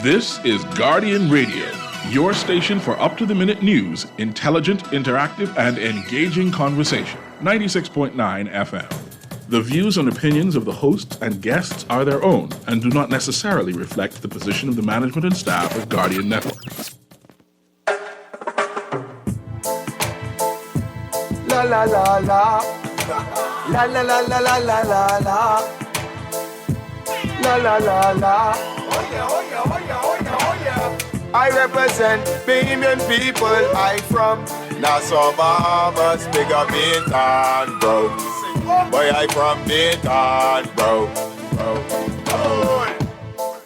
This is Guardian Radio, your station for up-to-the-minute news, intelligent, interactive, and engaging conversation. 96.9 FM. The views and opinions of the hosts and guests are their own and do not necessarily reflect the position of the management and staff of Guardian Network. La la la la, la la la la la la la la, la la la la. Oh yeah, oh yeah, oh yeah, oh yeah, oh yeah. I represent Bahamian people. I from Nassau, Bahamas, big up Bintan, bro. Boy, I from Bintan, bro.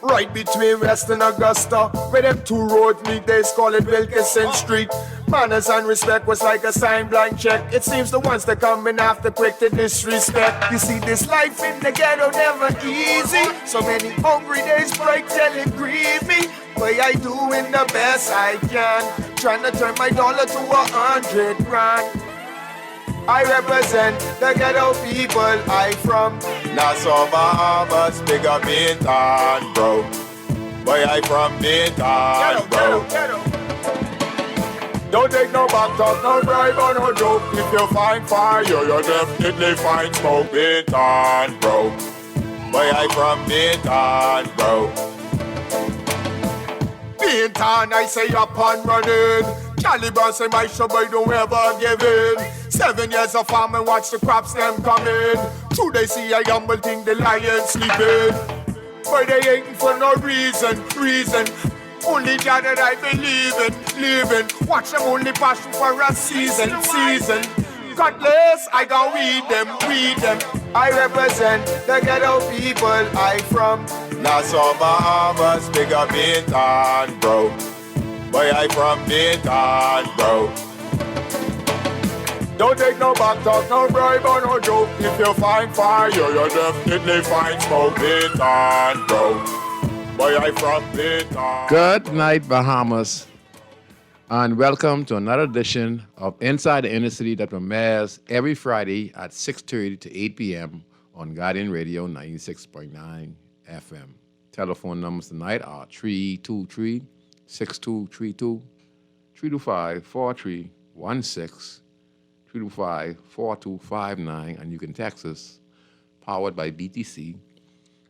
Right between West and Augusta, where them two roads meet, they call it Wilkinson Street. Manners and respect was like a sign blank check. It seems the ones that coming after quick to disrespect. You see, this life in the ghetto never easy. So many hungry days break till it grieve me. But I doing the best I can, trying to turn my dollar to 100 grand. I represent the ghetto people. I from Nassau, Bahamas, big up Bintan, bro. Boy, I from Bintan, bro. Don't take no back talk, no bribe or no joke. If you find fire, you definitely find smoke. Bintan, bro. Boy, I from Bintan, bro. Bintan, I say up and running. Caliban say my show boy don't ever give in. 7 years of farm and watch the crops them coming. True they see a humble thing, the lion sleeping. But they ain't for no reason. Only God that I believe in, living. Watch them only passion for a season. Godless, I gon' weed them. I represent the ghetto people. I from Nassau, Bahamas, big up Bintan, bro. Boy, I from Bintan, bro. Don't take no back talk, no bribe or no joke. If you find fire, you definitely find smoke. Bintan, bro. Boy, I from Bintan. Good night, Bahamas, and welcome to another edition of Inside the Inner City that premieres every Friday at 6:30 to 8 p.m. on Guardian Radio 96.9 FM. Telephone numbers tonight are 323-6232, 325-4316, 325-4259, and you can text us, powered by BTC,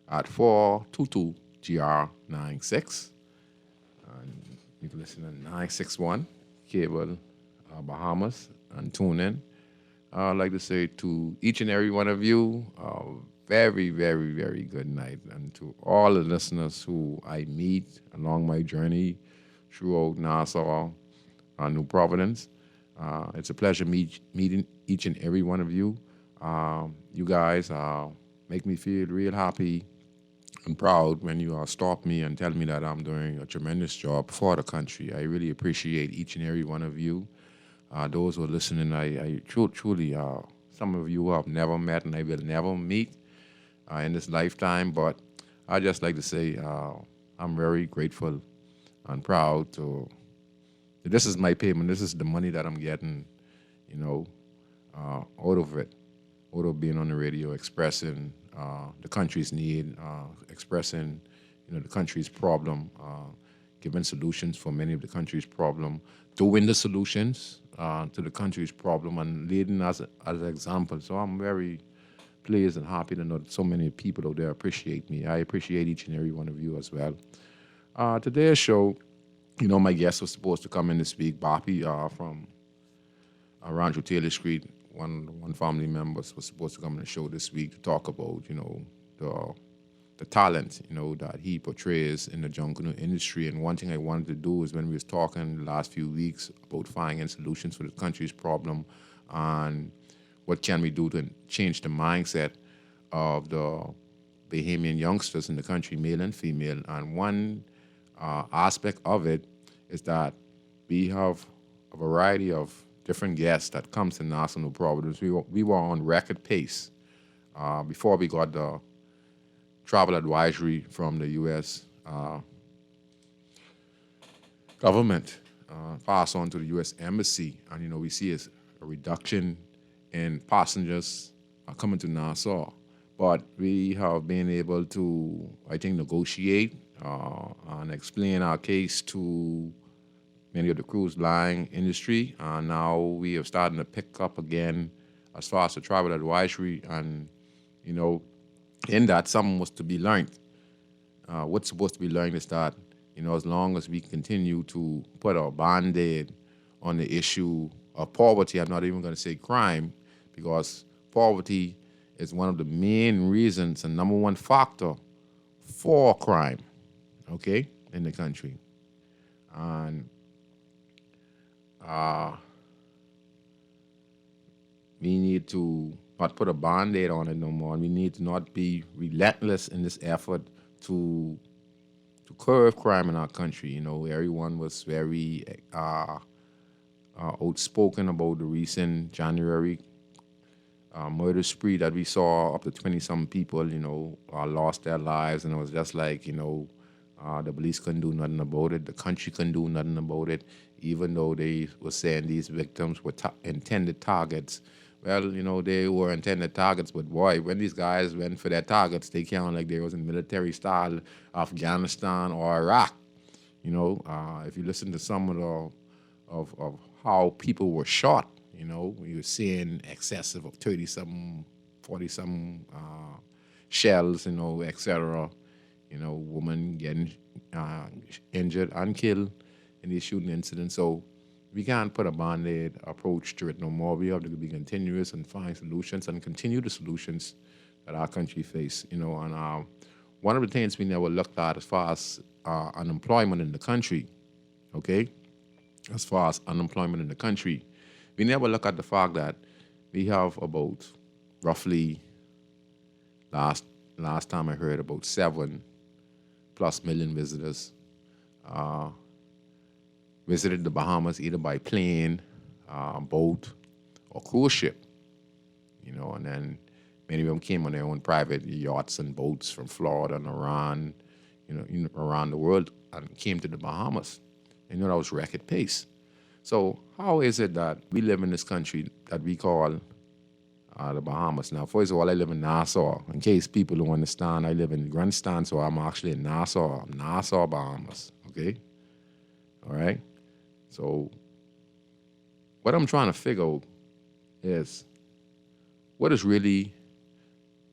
at 422-GR96. And you can listen to 961 Cable Bahamas and tune in. I'd like to say to each and every one of you, very, very, very good night. And to all the listeners who I meet along my journey throughout Nassau, New Providence, it's a pleasure meeting each and every one of you. You guys make me feel real happy and proud when you stop me and tell me that I'm doing a tremendous job for the country. I really appreciate each and every one of you. Those who are listening, I truly, some of you I've never met and I will never meet in this lifetime, but I just like to say I'm very grateful and proud to. This is my payment. This is the money that I'm getting, out of it, out of being on the radio, expressing the country's need, expressing, the country's problem, giving solutions for many of the country's problem, doing the solutions to the country's problem, and leading as an example. So I'm very pleased and happy to know that so many people out there appreciate me. I appreciate each and every one of you as well. Today's show, my guest was supposed to come in this week, Boppy from Rancho Taylor Street. One family member was supposed to come on the show this week to talk about, the talent, that he portrays in the jungle industry. And one thing I wanted to do is when we was talking the last few weeks about finding solutions for the country's problem and what can we do to change the mindset of the Bahamian youngsters in the country, male and female. And one aspect of it is that we have a variety of different guests that comes to Nassau, New Providence. We were on record pace before we got the travel advisory from the U.S. Government passed on to the U.S. Embassy. And, we see a reduction in passengers coming to Nassau. But we have been able to, I think, negotiate and explain our case to many of the cruise line industry. Now we are starting to pick up again as far as the travel advisory, and in that something was to be learned. What's supposed to be learned is that as long as we continue to put a band-aid on the issue of poverty, I'm not even going to say crime, because poverty is one of the main reasons and number one factor for crime, okay, in the country. And we need to not put a band-aid on it no more. We need to not be relentless in this effort to curb crime in our country. Everyone was very outspoken about the recent January murder spree that we saw. Up to 20-some people, lost their lives, and it was just like, the police couldn't do nothing about it. The country couldn't do nothing about it, even though they were saying these victims were intended targets. Well, they were intended targets, but boy, when these guys went for their targets, they came like they was in military style Afghanistan or Iraq. If you listen to some of how people were shot, you were seeing excessive of 30-some, 40-some shells, etc. Women getting injured and killed in these shooting incidents. So we can't put a band-aid approach to it no more. We have to be continuous and find solutions and continue the solutions that our country face. And one of the things we never looked at as far as unemployment in the country, okay? As far as unemployment in the country, we never look at the fact that we have about roughly, last time I heard, about 7+ million visitors visited the Bahamas either by plane, boat, or cruise ship. And then many of them came on their own private yachts and boats from Florida and Iran, around the world, and came to the Bahamas. That was record pace. So how is it that we live in this country that we call the Bahamas? Now, first of all, I live in Nassau. In case people don't understand, I live in Grandstand, so I'm actually in Nassau, Bahamas, okay? All right? So what I'm trying to figure out is, what is really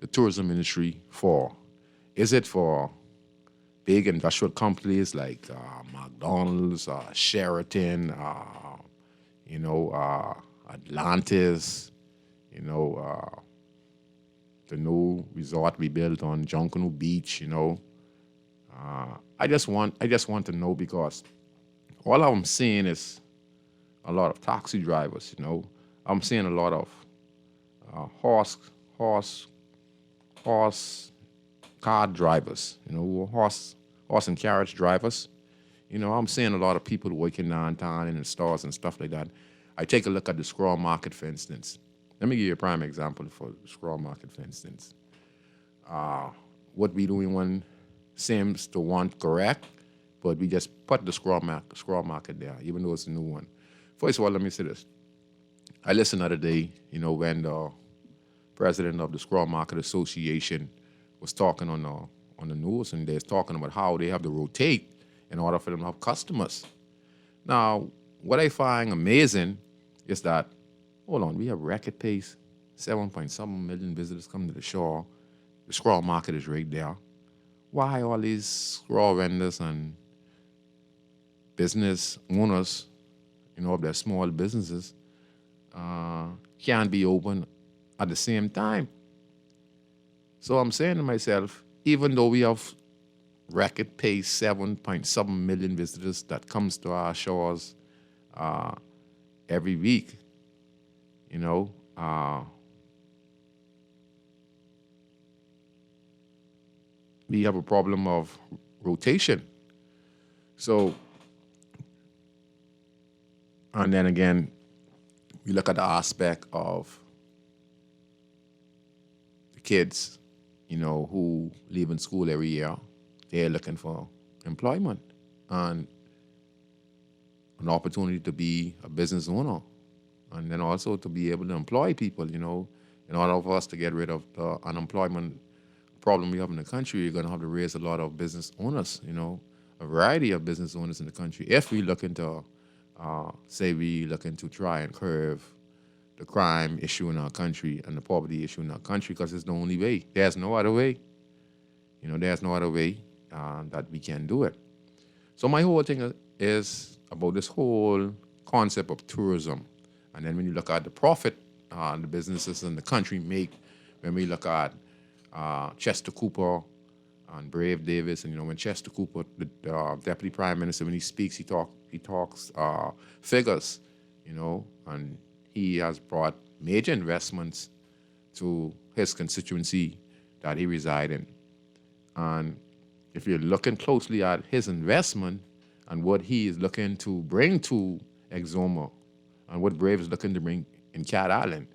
the tourism industry for? Is it for big industrial companies like McDonald's, Sheraton, Atlantis, the new resort we built on Junkanoo Beach, I just want to know, because all I'm seeing is a lot of taxi drivers, I'm seeing a lot of horse car drivers, horse and carriage drivers. I'm seeing a lot of people working downtown in the stores and stuff like that. I take a look at the scroll market, for instance. Let me give you a prime example for the scroll market, for instance. What we doing one seems to want correct, but we just put the scroll market there, even though it's a new one. First of all, let me say this. I listened the other day, when the president of the Scroll Market Association was talking on the news, and they're talking about how they have to rotate in order for them to have customers. Now, what I find amazing is that, hold on, we have record pace, 7-point-something million visitors come to the shore. The scroll market is right there. Why all these scroll vendors and business owners, of their small businesses, can't be open at the same time? So I'm saying to myself, even though we have record pace 7-point-something million visitors that comes to our shores every week, we have a problem of rotation. So, and then again, we look at the aspect of the kids, who leaving school every year. They're looking for employment and an opportunity to be a business owner, and then also to be able to employ people, in order for us to get rid of the unemployment problem we have in the country, you're going to have to raise a lot of business owners, a variety of business owners in the country. If we look into, say, we looking to try and curb the crime issue in our country and the poverty issue in our country, because it's the only way. There's no other way. There's no other way that we can do it. So my whole thing is about this whole concept of tourism. And then when you look at the profit the businesses in the country make, when we look at Chester Cooper and Brave Davis, and when Chester Cooper, the Deputy Prime Minister, when he speaks, he talks figures, and he has brought major investments to his constituency that he resides in. And if you're looking closely at his investment and what he is looking to bring to Exuma and what Brave is looking to bring in Cat Island,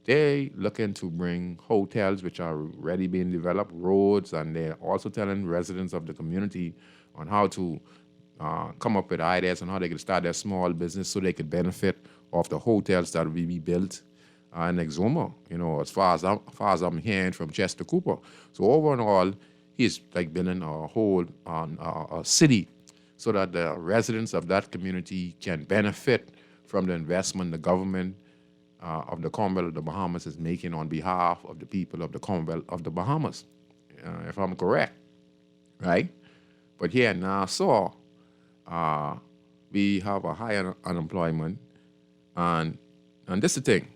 they looking to bring hotels which are already being developed, roads, and they're also telling residents of the community on how to come up with ideas on how they could start their small business so they could benefit off the hotels that will be built in Exuma, as far as I'm hearing from Chester Cooper. So overall, he's like building a whole a city so that the residents of that community can benefit from the investment the government of the Commonwealth of the Bahamas is making on behalf of the people of the Commonwealth of the Bahamas, if I'm correct, right? But here in Nassau, we have a high unemployment, and this is the thing.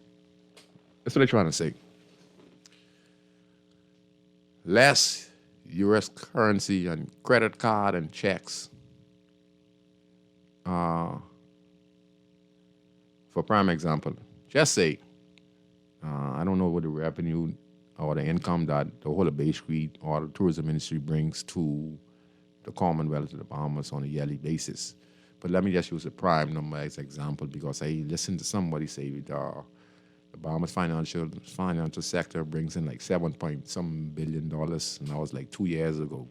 That's what they're trying to say. Less U.S. currency and credit card and checks. For prime example, just say, I don't know what the revenue or the income that the whole of Bay Street or the tourism industry brings to the Commonwealth of the Bahamas on a yearly basis. But let me just use a prime number as example, because I listened to somebody say the Bahamas financial sector brings in like $7 billion, and that was like 2 years ago.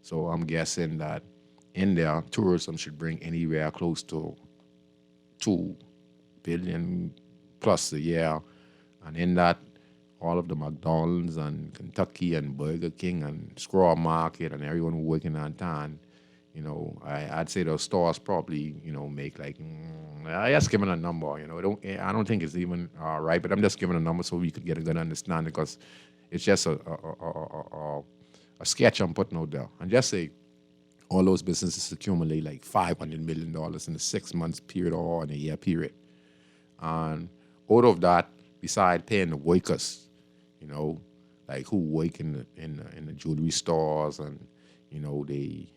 So I'm guessing that in there, tourism should bring anywhere close to $2 billion plus a year. And in that, all of the McDonald's and Kentucky and Burger King and Squirrel Market and everyone who working on town, I'd say those stores probably, make like, I just giving a number, I don't think it's even right, but I'm just giving a number so we could get a good understanding, because it's just a sketch I'm putting out there. And just say all those businesses accumulate like $500 million in a 6 months period or in a year period. And out of that, besides paying the workers, like who work in the jewelry stores, and they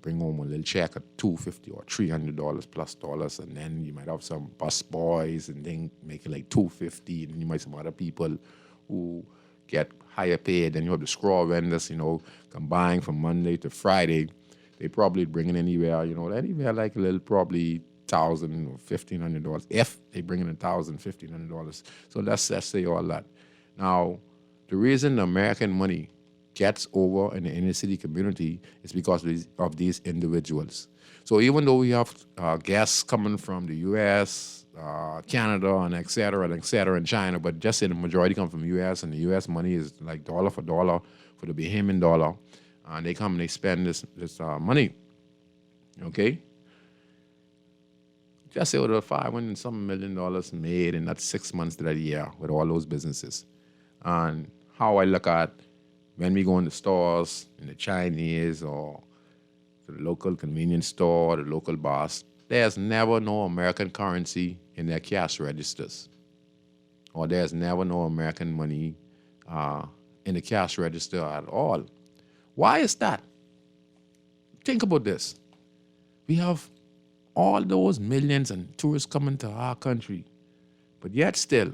bring home a little check of $250 or $300 plus dollars, and then you might have some bus boys and then make it like $250, and then you might have some other people who get higher paid. Then you have the scroll vendors, combined from Monday to Friday, they probably bring in anywhere like a little probably $1,000 or $1,500 if they bring in $1,000, $1,500. So let's say all that. Now, the reason the American money gets over in the inner city community is because of these individuals. So even though we have guests coming from the U.S., Canada, and et cetera, and China, but just say the majority come from the U.S., and the U.S. money is like dollar for dollar for the Bahamian dollar, and they come and they spend this money, okay? Just say over $500 million made in that 6 months to that year with all those businesses. And how I look at when we go in the stores, in the Chinese or to the local convenience store, the local bars, there's never no American currency in their cash registers. Or there's never no American money in the cash register at all. Why is that? Think about this. We have all those millions and tourists coming to our country, but yet still,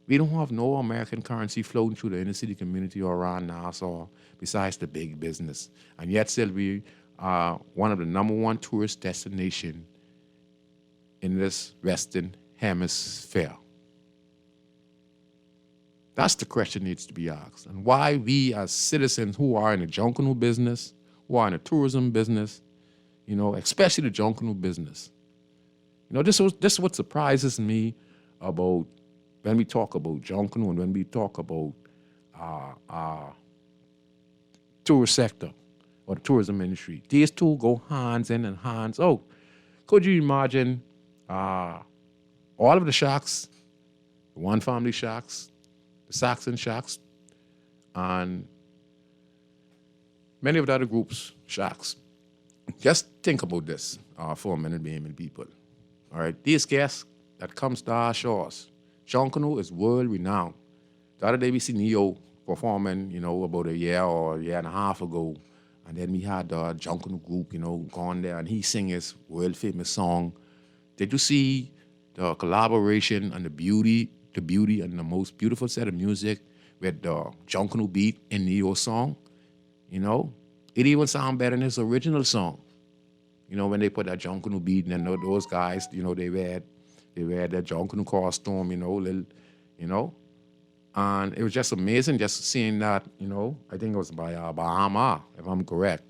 we don't have no American currency flowing through the inner city community or around Nassau besides the big business. And yet still, we are one of the #1 tourist destination in this Western Hemisphere. That's the question that needs to be asked. And why we as citizens who are in the junkanoo business, who are in the tourism business, especially the junkanoo business. This is what surprises me about when we talk about junkanoo and when we talk about tourist sector or the tourism industry. These two go hands in and hands out. Could you imagine all of the shacks, the one family shacks, the Saxon shacks, and many of the other groups' shacks? Just think about this for a minute, Bahamian people. All right, these guests that comes to our shores, Junkanoo is world renowned. The other day we see Neo performing, about a year or a year and a half ago, and then we had the Junkanoo group, gone there, and he sing his world famous song. Did you see the collaboration and the beauty and the most beautiful set of music with the Junkanoo beat in Neo's song? It even sound better than his original song. When they put that Junkanoo beat, and then those guys, they wear that Junkanoo costume, and it was just amazing just seeing that, I think it was by Bahama, if I'm correct,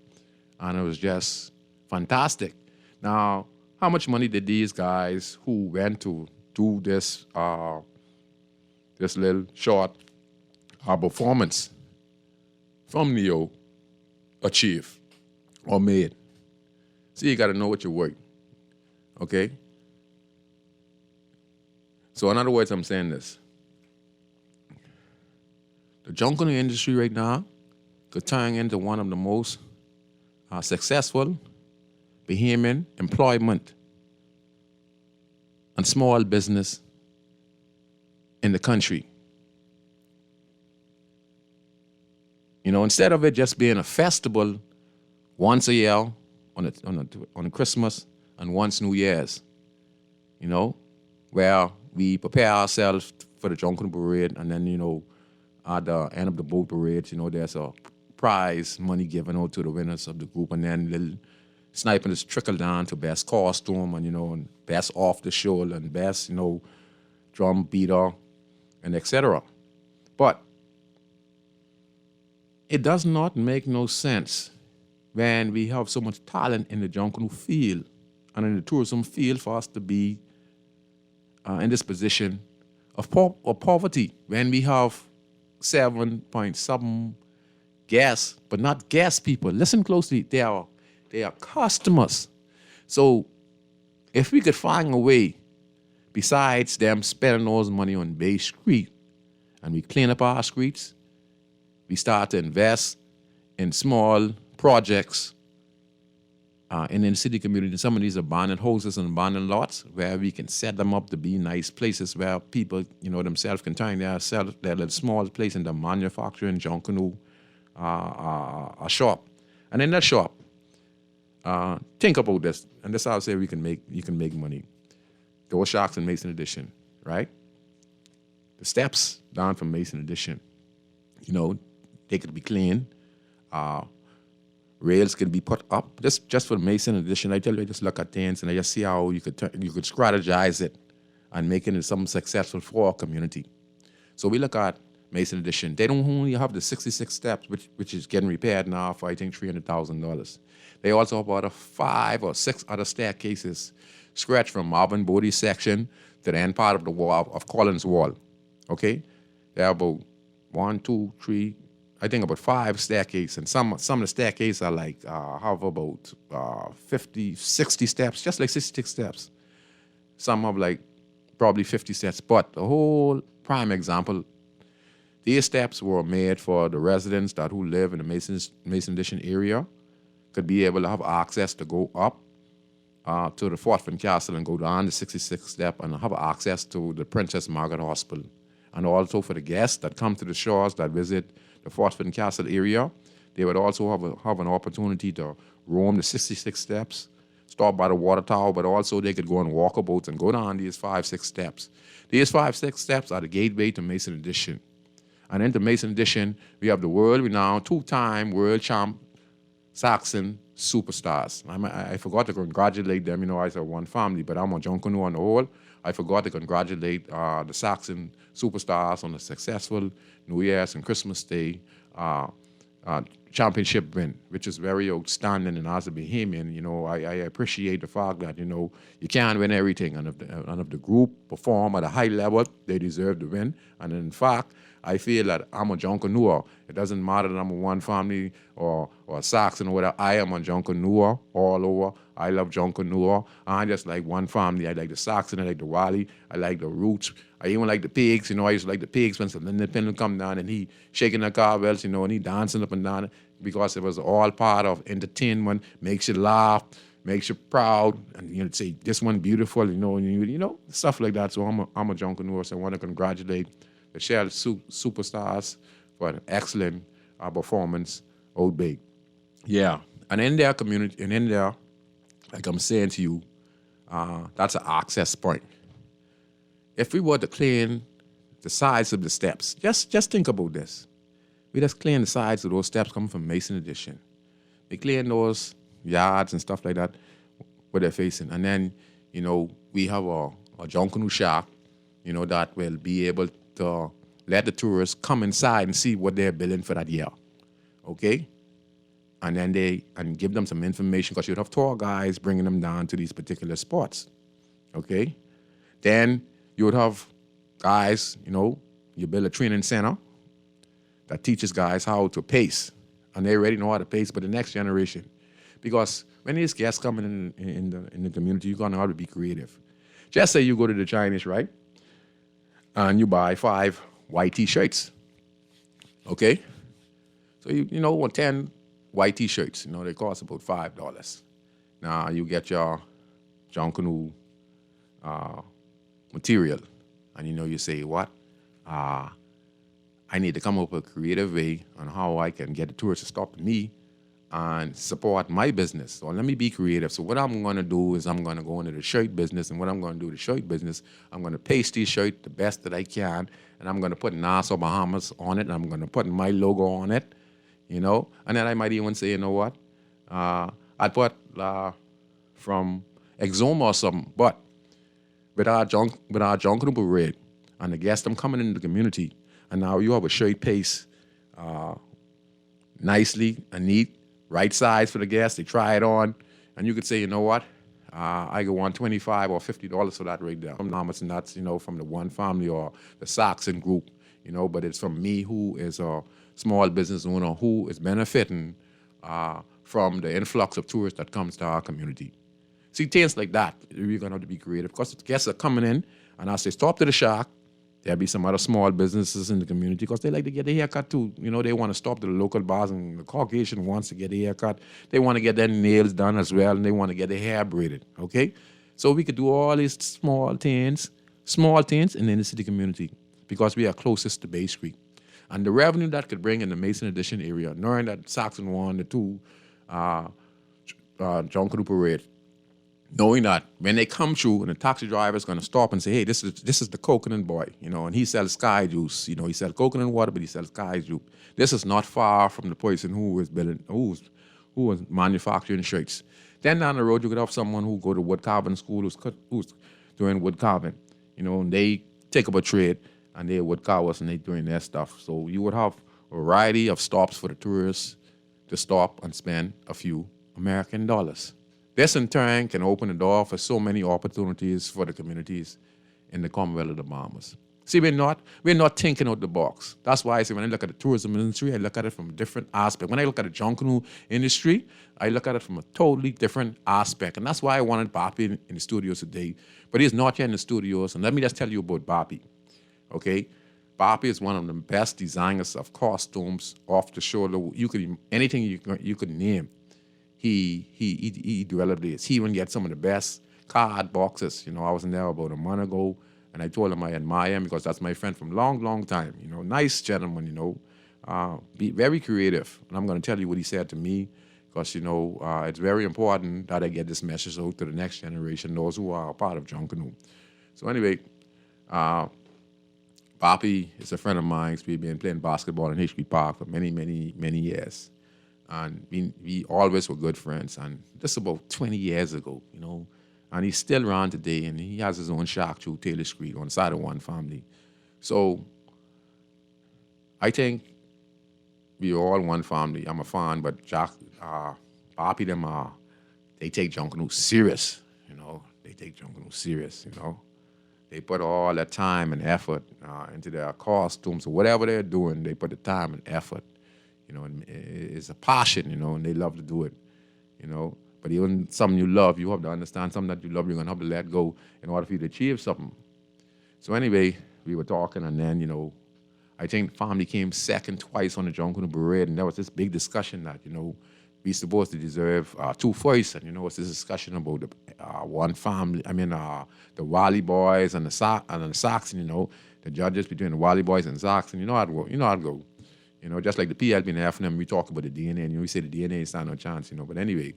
and it was just fantastic. Now, how much money did these guys who went to do this little short performance from Neo achieve or made? See, you got to know what you're worth, okay? So in other words, I'm saying this. The Junkanoo industry right now could turn into one of the most successful Bahamian employment and small business in the country. Instead of it just being a festival once a year on Christmas and once New Year's, where we prepare ourselves for the Junkanoo parade, and then, at the end of the boat parade, there's a prize money given out to the winners of the group, and then little sniping is trickle down to best costume and best off the shoulder and best, drum beater and etc. But it does not make no sense when we have so much talent in the Junkanoo field and in the tourism field for us to be in this position of poverty when we have 7.7 guests, but not guest people. Listen closely, they are customers. So if we could find a way, besides them spending those money on Bay Street, and we clean up our streets, we start to invest in small projects in the city community. Some of these abandoned houses and abandoned lots where we can set them up to be nice places where people, themselves can turn their little small place into manufacturing Junkanoo a shop. And in that shop, think about this, and this is how I say you can make money. Those shacks in Mason Edition, right? The steps down from Mason Edition, they could be clean. Rails can be put up just for the Mason Edition. I tell you, I just look at things and I just see how you could strategize it and making it something successful for our community. So we look at Mason Edition. They don't only have the 66 steps, which is getting repaired now for I think $300,000. They also have about 5 or 6 other staircases stretched from Marvin Bodie's section to the end part of the wall of Collins Wall. Okay, there are about 1, 2, 3. I think about 5 staircases, and some of the staircases are like have about 50, 60 steps, just like 66 steps. Some have like probably 50 steps. But the whole prime example, these steps were made for the residents who live in the Mason Edition area could be able to have access to go up to the Fort Finn Castle and go down the 66th step and have access to the Princess Margaret Hospital. And also for the guests that come to the shores that visit the Fort Finn Castle area, they would also have an opportunity to roam the 66 steps, stop by the water tower, but also they could go on walkabouts and go down these 5, 6 steps. These 5, 6 steps are the gateway to Mason Edition. And into Mason Edition, we have the world-renowned, 2-time world champ Saxon superstars. I forgot to congratulate them. I said one family, but I'm a Junkanoo on the whole. I forgot to congratulate the Saxon superstars on a successful New Year's and Christmas Day championship win, which is very outstanding. And as a Bahamian, I appreciate the fact that, you can't win everything. And if the group perform at a high level, they deserve to win. And in fact, I feel that I'm a Junkanua. It doesn't matter that I'm a one family or a Saxon or whatever. I am a Junkanua all over. I love Junkanua. I just like one family. I like the Saxon. I like the Wally. I like the Roots. I even like the pigs. I used to like the pigs when the independent come down and he shaking the cowbells, and he dancing up and down because it was all part of entertainment. Makes you laugh, makes you proud, and say this one beautiful, and stuff like that. So I'm a Junkanua. So I want to congratulate the Shell Superstars for an excellent performance out big. Yeah, and in their community, and in there, like I'm saying to you, that's an access point. If we were to clean the sides of the steps, just think about this. We just clean the sides of those steps coming from Mason Addition. We clean those yards and stuff like that where they're facing. And then, we have a Junkanoo shack, that will be able to let the tourists come inside and see what they're building for that year. Okay? And then and give them some information, because you'd have tour guides bringing them down to these particular spots. Okay? Then you would have guys, you build a training center that teaches guys how to pace. And they already know how to pace, but the next generation. Because when these guests come in the community, you're going to have to be creative. Just say you go to the Chinese, right? And you buy 5 white T-shirts. Okay? So, 10 white T-shirts, they cost about $5. Now, you get your Junkanoo material. And, you say, what? I need to come up with a creative way on how I can get the tourists to stop me and support my business. So let me be creative. So what I'm going to do is I'm going to go into the shirt business. And what I'm going to do with the shirt business, I'm going to paste these shirts the best that I can. And I'm going to put Nassau, Bahamas on it. And I'm going to put my logo on it, And then I might even say, you know what? I'd put from Exoma or something. But with our Junkanoo parade and the guests them coming into the community, and now you have a shirt paste nicely and neat, right size for the guests. They try it on, and you could say, you know what? I go on $25 or $50 for that right there. And that's, from the one family or the Saxon group, but it's from me, who is a small business owner who is benefiting from the influx of tourists that comes to our community. See, things like that, we're going to have to be creative, because the guests are coming in, and as they stop to the shack, there'll be some other small businesses in the community, because they like to get a haircut too. They want to stop to the local bars, and the Caucasian wants to get a haircut. They want to get their nails done as well, and they want to get their hair braided, okay? So we could do all these small things in the inner city community, because we are closest to Bay Street. And the revenue that could bring in the Mason Addition area, knowing that Saxon won the 2 Junkanoo parade, knowing that when they come through, and the taxi driver is going to stop and say, hey, this is the coconut boy, and he sells sky juice. He sells coconut water, but he sells sky juice. This is not far from the person who was manufacturing shirts. Then down the road, you could have someone who go to wood carving school, who's doing wood carving, and they take up a trade, and they're wood carvers, and they're doing their stuff. So you would have a variety of stops for the tourists to stop and spend a few American dollars. This, in turn, can open the door for so many opportunities for the communities in the Commonwealth of the Bahamas. See, we're not thinking out the box. That's why I say when I look at the tourism industry, I look at it from a different aspect. When I look at the Junkanoo industry, I look at it from a totally different aspect. And that's why I wanted Bapi in the studios today. But he's not yet in the studios. And let me just tell you about Bapi, okay? Bapi is one of the best designers of costumes off the shoulder. Anything you could name. He developed this. He even get some of the best card boxes. I was in there about a month ago, and I told him I admire him because that's my friend from long time. Nice gentleman. Be very creative. And I'm going to tell you what he said to me, because it's very important that I get this message out to the next generation, those who are a part of Junkanoo. So anyway, Bapi is a friend of mine. We've been playing basketball in H.B. Park for many years. And we always were good friends. And this about 20 years ago, and he's still around today, and he has his own shack through Taylor Street on the side of one family. So I think we all one family. I'm a fan, but Jack, Papi, them, they take Junkanoo serious, you know. They take Junkanoo serious, you know. They put all that time and effort into their costumes or whatever they're doing. They put the time and effort, you know, and it's a passion, you know, and they love to do it, you know. But even something you love, you have to understand something that you love, you're going to have to let go in order for you to achieve something. So anyway, we were talking, and then, you know, I think family came second twice on the Junkanoo Parade, and there was this big discussion that, you know, we supposed to deserve 2 firsts, and, you know, it's this discussion about the one family, the Wally Boys and the Saxon, you know, the judges between the Wally Boys and Saxon, you know how it go, you know, just like the PLP and the FNM, we talk about the DNA, and, you know, we say the DNA stand no chance, you know, but anyway,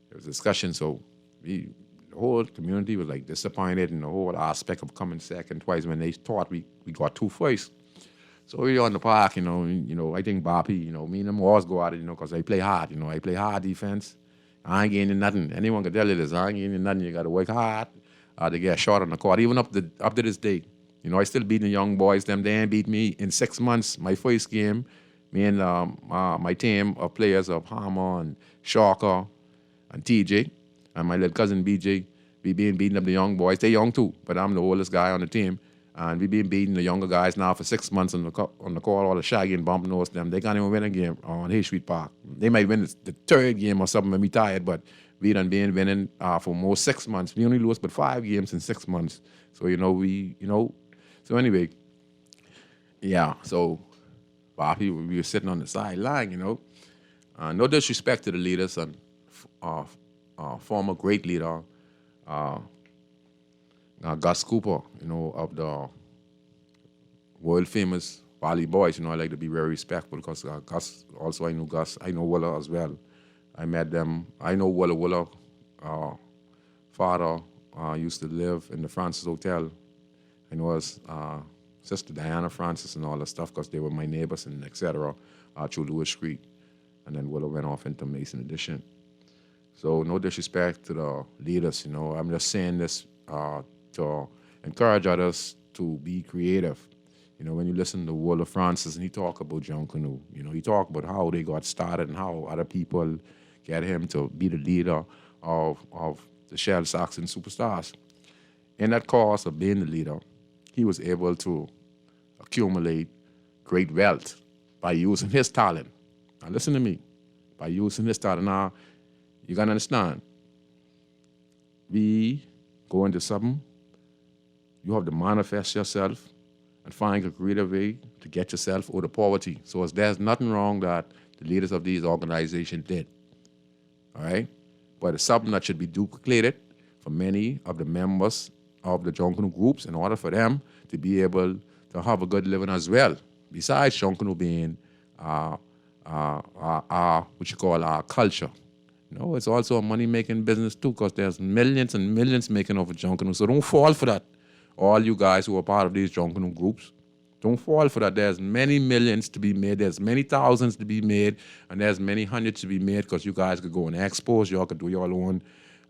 there was a discussion, so the whole community was like disappointed in the whole aspect of coming second twice when they thought we got 2 firsts. So we on the park, you know, I think Boppy, you know, me and them always go at it, you know, because I play hard, you know, I play hard defense. I ain't getting nothing. Anyone can tell you this, I ain't getting nothing. You got to work hard to get a shot on the court, even up to this day. You know, I still beating the young boys. They ain't beat me in 6 months. My first game, me and my team of players of Hammer and Sharker and TJ and my little cousin BJ, we been beating up the young boys. They young too, but I'm the oldest guy on the team. And we been beating the younger guys now for 6 months on the court, all the Shaggy and Bump Nose them. They can't even win a game on Hay Street Park. They might win the 3rd game or something when we tired, but we done been winning for most 6 months. We only lost but 5 games in 6 months. So, you know, so anyway, yeah, so Boppy, we were sitting on the sideline, you know. No disrespect to the leaders and former great leader, Gus Cooper, you know, of the world famous Valley Boys. You know, I like to be very respectful because Gus, also I know Gus, I know Willa as well. I met them. I know Willa father used to live in the Francis Hotel. I know his sister Diana Francis and all that stuff because they were my neighbors and etc. Through Lewis Street. And then Willa went off into Mason Edition. So no disrespect to the leaders, you know. I'm just saying this to encourage others to be creative. You know, when you listen to Willa Francis and he talk about Junkanoo, you know, he talk about how they got started and how other people get him to be the leader of the Shell Saxon Superstars. In that course of being the leader, he was able to accumulate great wealth by using his talent. Now listen to me, by using his talent. Now, you gotta understand, we go into something, you have to manifest yourself and find a creative way to get yourself out of poverty. So there's nothing wrong that the leaders of these organizations did, all right? But it's something that should be duplicated for many of the members of the Junkanoo groups in order for them to be able to have a good living as well. Besides Junkanoo being what you call our culture. You know, it's also a money-making business too, because there's millions and millions making off of Junkanoo. So don't fall for that. All you guys who are part of these Junkanoo groups, don't fall for that. There's many millions to be made. There's many thousands to be made, and there's many hundreds to be made because you guys could go on expos. Y'all could do your own.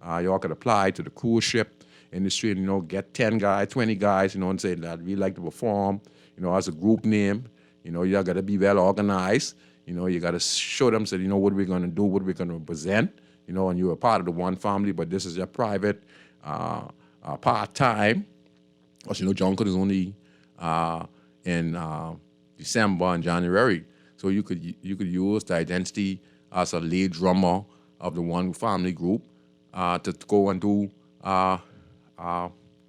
Y'all could apply to the cruise ship industry and, you know, get 10 guys, 20 guys, you know, and say that we like to perform, you know, as a group name. You know, y'all got to be well organized. You know, you got to show them, say, you know, what we're going to do, what we're going to present, you know, and you're a part of the one family, but this is your private part-time. Because, you know, Junkanoo is only in December and January. So you could use the identity as a lead drummer of the one family group to go and do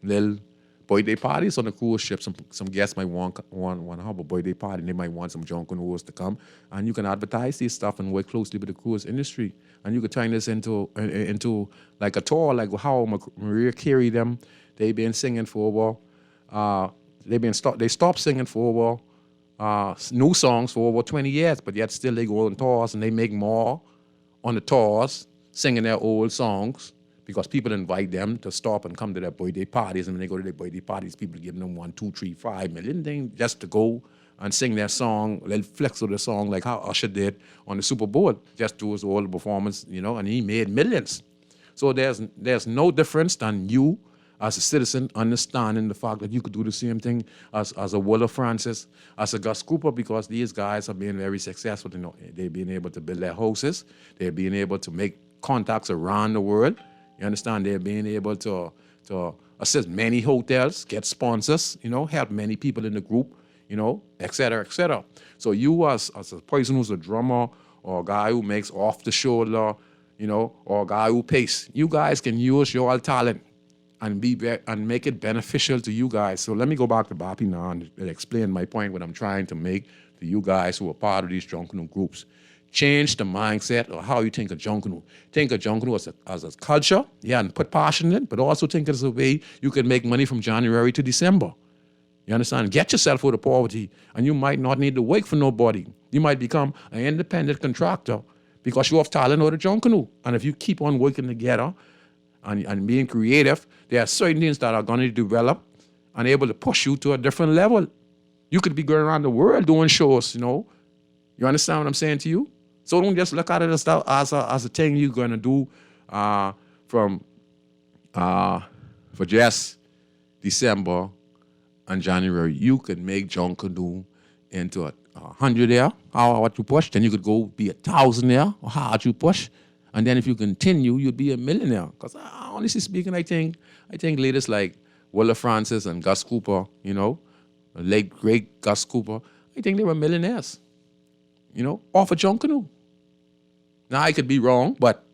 little birthday parties on the cruise ship. Some guests might want to have a birthday party, and they might want some Junkanoos to come. And you can advertise this stuff and work closely with the cruise industry. And you could turn this into like a tour, like how Maria Carey them. They've been singing for over. They stopped singing for over new songs for over 20 years, but yet still they go on tours and they make more on the tours singing their old songs. Because people invite them to stop and come to their birthday parties, and when they go to their birthday parties, people give them 1, 2, 3, 5 million things just to go and sing their song, a little flex of the song, like how Usher did on the Super Bowl, just do his old performance, you know, and he made millions. So there's no difference than you as a citizen, understanding the fact that you could do the same thing as a Willa Francis, as a Gus Cooper, because these guys have been very successful. You know, they've been able to build their houses. They've been able to make contacts around the world. You understand? They've been able to assist many hotels, get sponsors, you know, help many people in the group, you know, et cetera, et cetera. So you as a person who's a drummer or a guy who makes off the shoulder, you know, or a guy who pays, you guys can use your talent and and make it beneficial to you guys. So let me go back to Bapi now and explain my point, what I'm trying to make to you guys who are part of these Junkanoo groups. Change the mindset of how you think of Junkanoo. Think of Junkanoo as a culture, yeah, and put passion in it, but also think as a way you can make money from January to December. You understand? Get yourself out of poverty, and you might not need to work for nobody. You might become an independent contractor because you have talent out of Junkanoo. And if you keep on working together and being creative, there are certain things that are going to develop and able to push you to a different level. You could be going around the world doing shows, you know. You understand what I'm saying to you? So don't just look at it as a thing you're going to do for just December and January. You could make Junkanoo into a 100 there, how what you push. Then you could go be 1,000 there, or how hard you push. And then if you continue, you'd be a millionaire. Because honestly speaking, I think leaders like Willa Francis and Gus Cooper, you know, the late great Gus Cooper, I think they were millionaires, you know, off of Junkanoo. Now, I could be wrong, but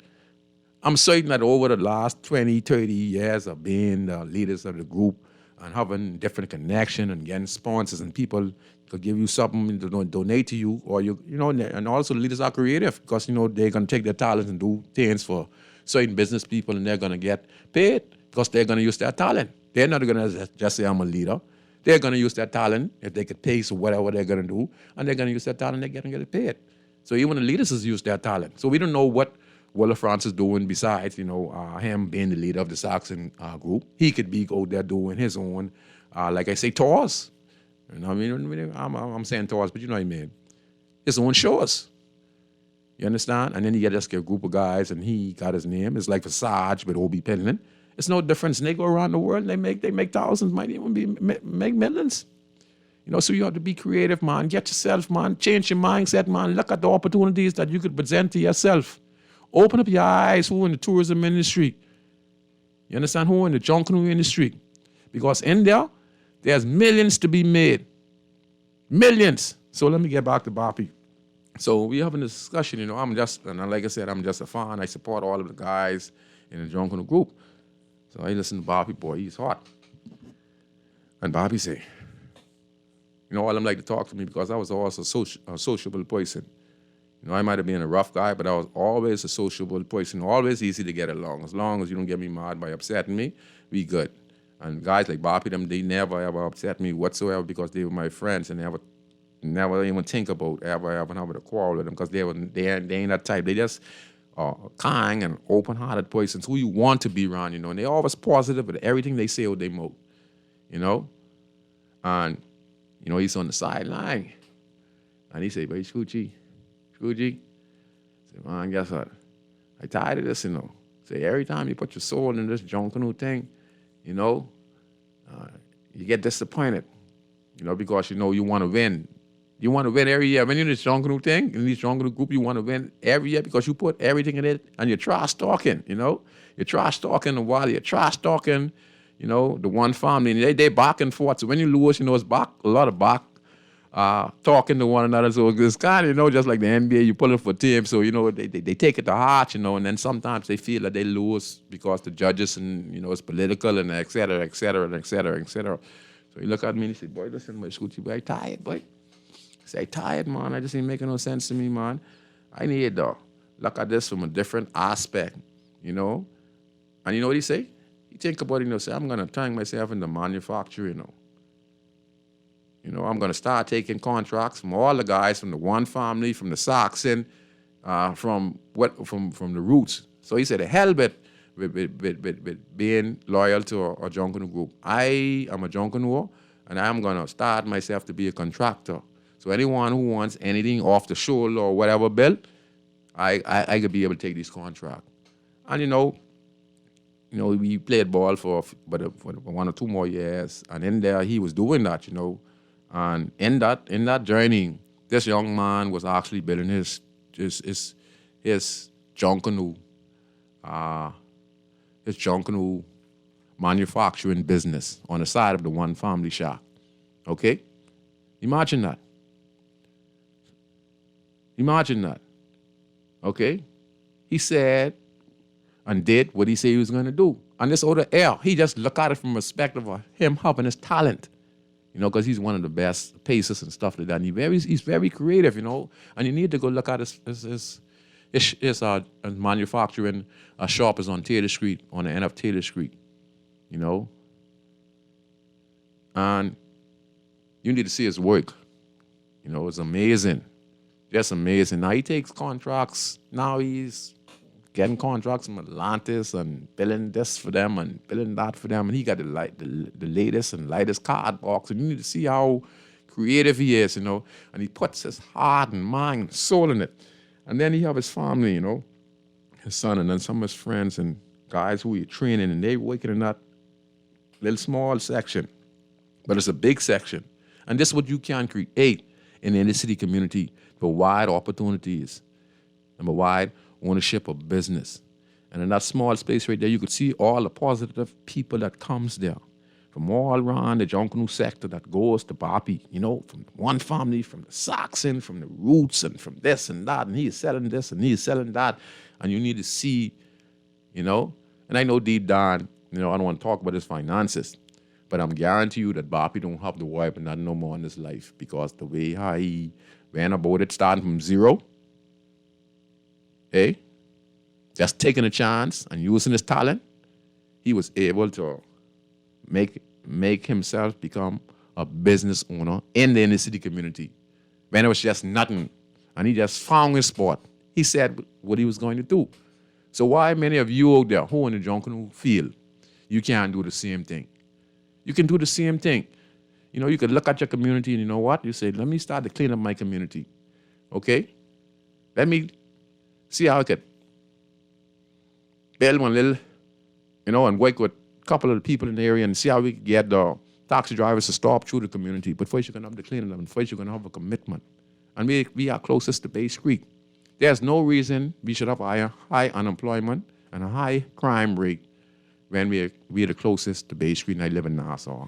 I'm certain that over the last 20, 30 years of being the leaders of the group and having different connection and getting sponsors and people to give you something to donate to you, or you know, and also the leaders are creative because, you know, they're going to take their talents and do things for certain business people, and they're going to get paid because they're going to use their talent. They're not going to just say, I'm a leader. They're going to use their talent if they could pay for whatever they're going to do, and they're going to use their talent, they're going to get it paid. So even the leaders has used their talent. So we don't know what Willa Francis is doing besides, you know, him being the leader of the Saxon group. He could be out there doing his own, like I say, tours. You know what I mean? I'm saying tours, but you know what I mean. His own shows. You understand? And then you get just a group of guys, and he got his name. It's like Visage with Obi Penland. It's no difference. They go around the world, and they make thousands, might even make millions. You know, so you have to be creative, man. Get yourself, man. Change your mindset, man. Look at the opportunities that you could present to yourself. Open up your eyes who in the tourism industry. You understand? Who in the Junkanoo industry. Because in there, there's millions to be made. Millions. So let me get back to Bapi. So we having a discussion, you know, and like I said, I'm just a fan. I support all of the guys in the Junkanoo group. So I listen to Bapi, boy, he's hot. And Bapi say, you know, all them like to talk to me because I was always a sociable person. You know, I might have been a rough guy, but I was always a sociable person, always easy to get along. As long as you don't get me mad by upsetting me, we good. And guys like Bapi, they never ever upset me whatsoever because they were my friends, and they never even think about ever having a quarrel with them because they ain't that type. They just kind and open-hearted persons who you want to be around, you know, and they're always positive with everything they say or they mouth, you know. And you know, he's on the sideline. And he said, "But Scrooge, I said, man, guess what? I tired of this, you know. Say, every time you put your soul in this Junkanoo thing, you know, you get disappointed, you know, because, you know, you want to win. You want to win every year. When you're in this Junkanoo thing, in this Junkanoo group, you want to win every year because you put everything in it, and you're trash talking, you know. You're trash talking while you're trash talking, you know, the one family, and they back and forth. So when you lose, you know, it's a lot of back talking to one another. So it's kind of, you know, just like the NBA, you pull it for teams. So, you know, they take it to heart, you know, and then sometimes they feel that they lose because the judges and, you know, it's political and et cetera, et cetera, et cetera, et cetera. So he look at me and he said, boy, listen, my Scoochie, boy, I tired, boy. I say, tired, man. I just ain't making no sense to me, man. I need to look at this from a different aspect, you know. And you know what he say? He think about it, you know, say, I'm going to turn myself into manufacturing, you know. You know, I'm going to start taking contracts from all the guys from the one family, from the Saxon, from the roots. So he said, the hell with being loyal to a Junkanoo group. I am a Junkanoo, and I'm going to start myself to be a contractor. So anyone who wants anything off the shoulder or whatever built, I could be able to take this contract. And, you know, we played ball for 1 or 2 more years, and in there he was doing that, and in that journey, this young man was actually building his junk canoe, manufacturing business on the side of the one family shop. Okay, imagine that. Okay, he said and did what he said he was going to do. And this other air, he just looked at it from the perspective of him having his talent, because he's one of the best pacers and stuff like that. And he's very creative, and you need to go look at his manufacturing shop is on Taylor Street, on the end of Taylor Street, and you need to see his work. It's amazing, just amazing. Now he takes contracts. Now he's getting contracts from Atlantis and building this for them and building that for them. And he got the latest and lightest card box. And you need to see how creative he is, And he puts his heart and mind and soul in it. And then he have his family, his son, and then some of his friends and guys who he's training, and they working in that little small section. But it's a big section. And this is what you can create in the inner city community for wide opportunities and for wide ownership of business. And in that small space right there, you could see all the positive people that comes there from all around the Junkanoo sector that goes to Papi, from one family, from the Saxon, from the Roots, and from this and that, and he is selling this and he is selling that. And you need to see, and I know deep down, I don't want to talk about his finances, but I'm guarantee you that Papi don't have to worry about nothing no more in his life, because the way how he ran about it, starting from zero, just taking a chance and using his talent, he was able to make himself become a business owner in the inner city community when it was just nothing. And he just found his spot. He said what he was going to do. So why many of you out there who in the Junkanoo field, you can't do the same thing? You can do the same thing. You could look at your community and you know what? You say, let me start to clean up my community. Okay? Let me see how I could build one little, and work with a couple of the people in the area and see how we can get the taxi drivers to stop through the community. But first you're going to have to clean them, and first you're going to have a commitment. And we are closest to Bay Creek. There's no reason we should have high unemployment and a high crime rate when we're the closest to Bay Street, and I live in Nassau.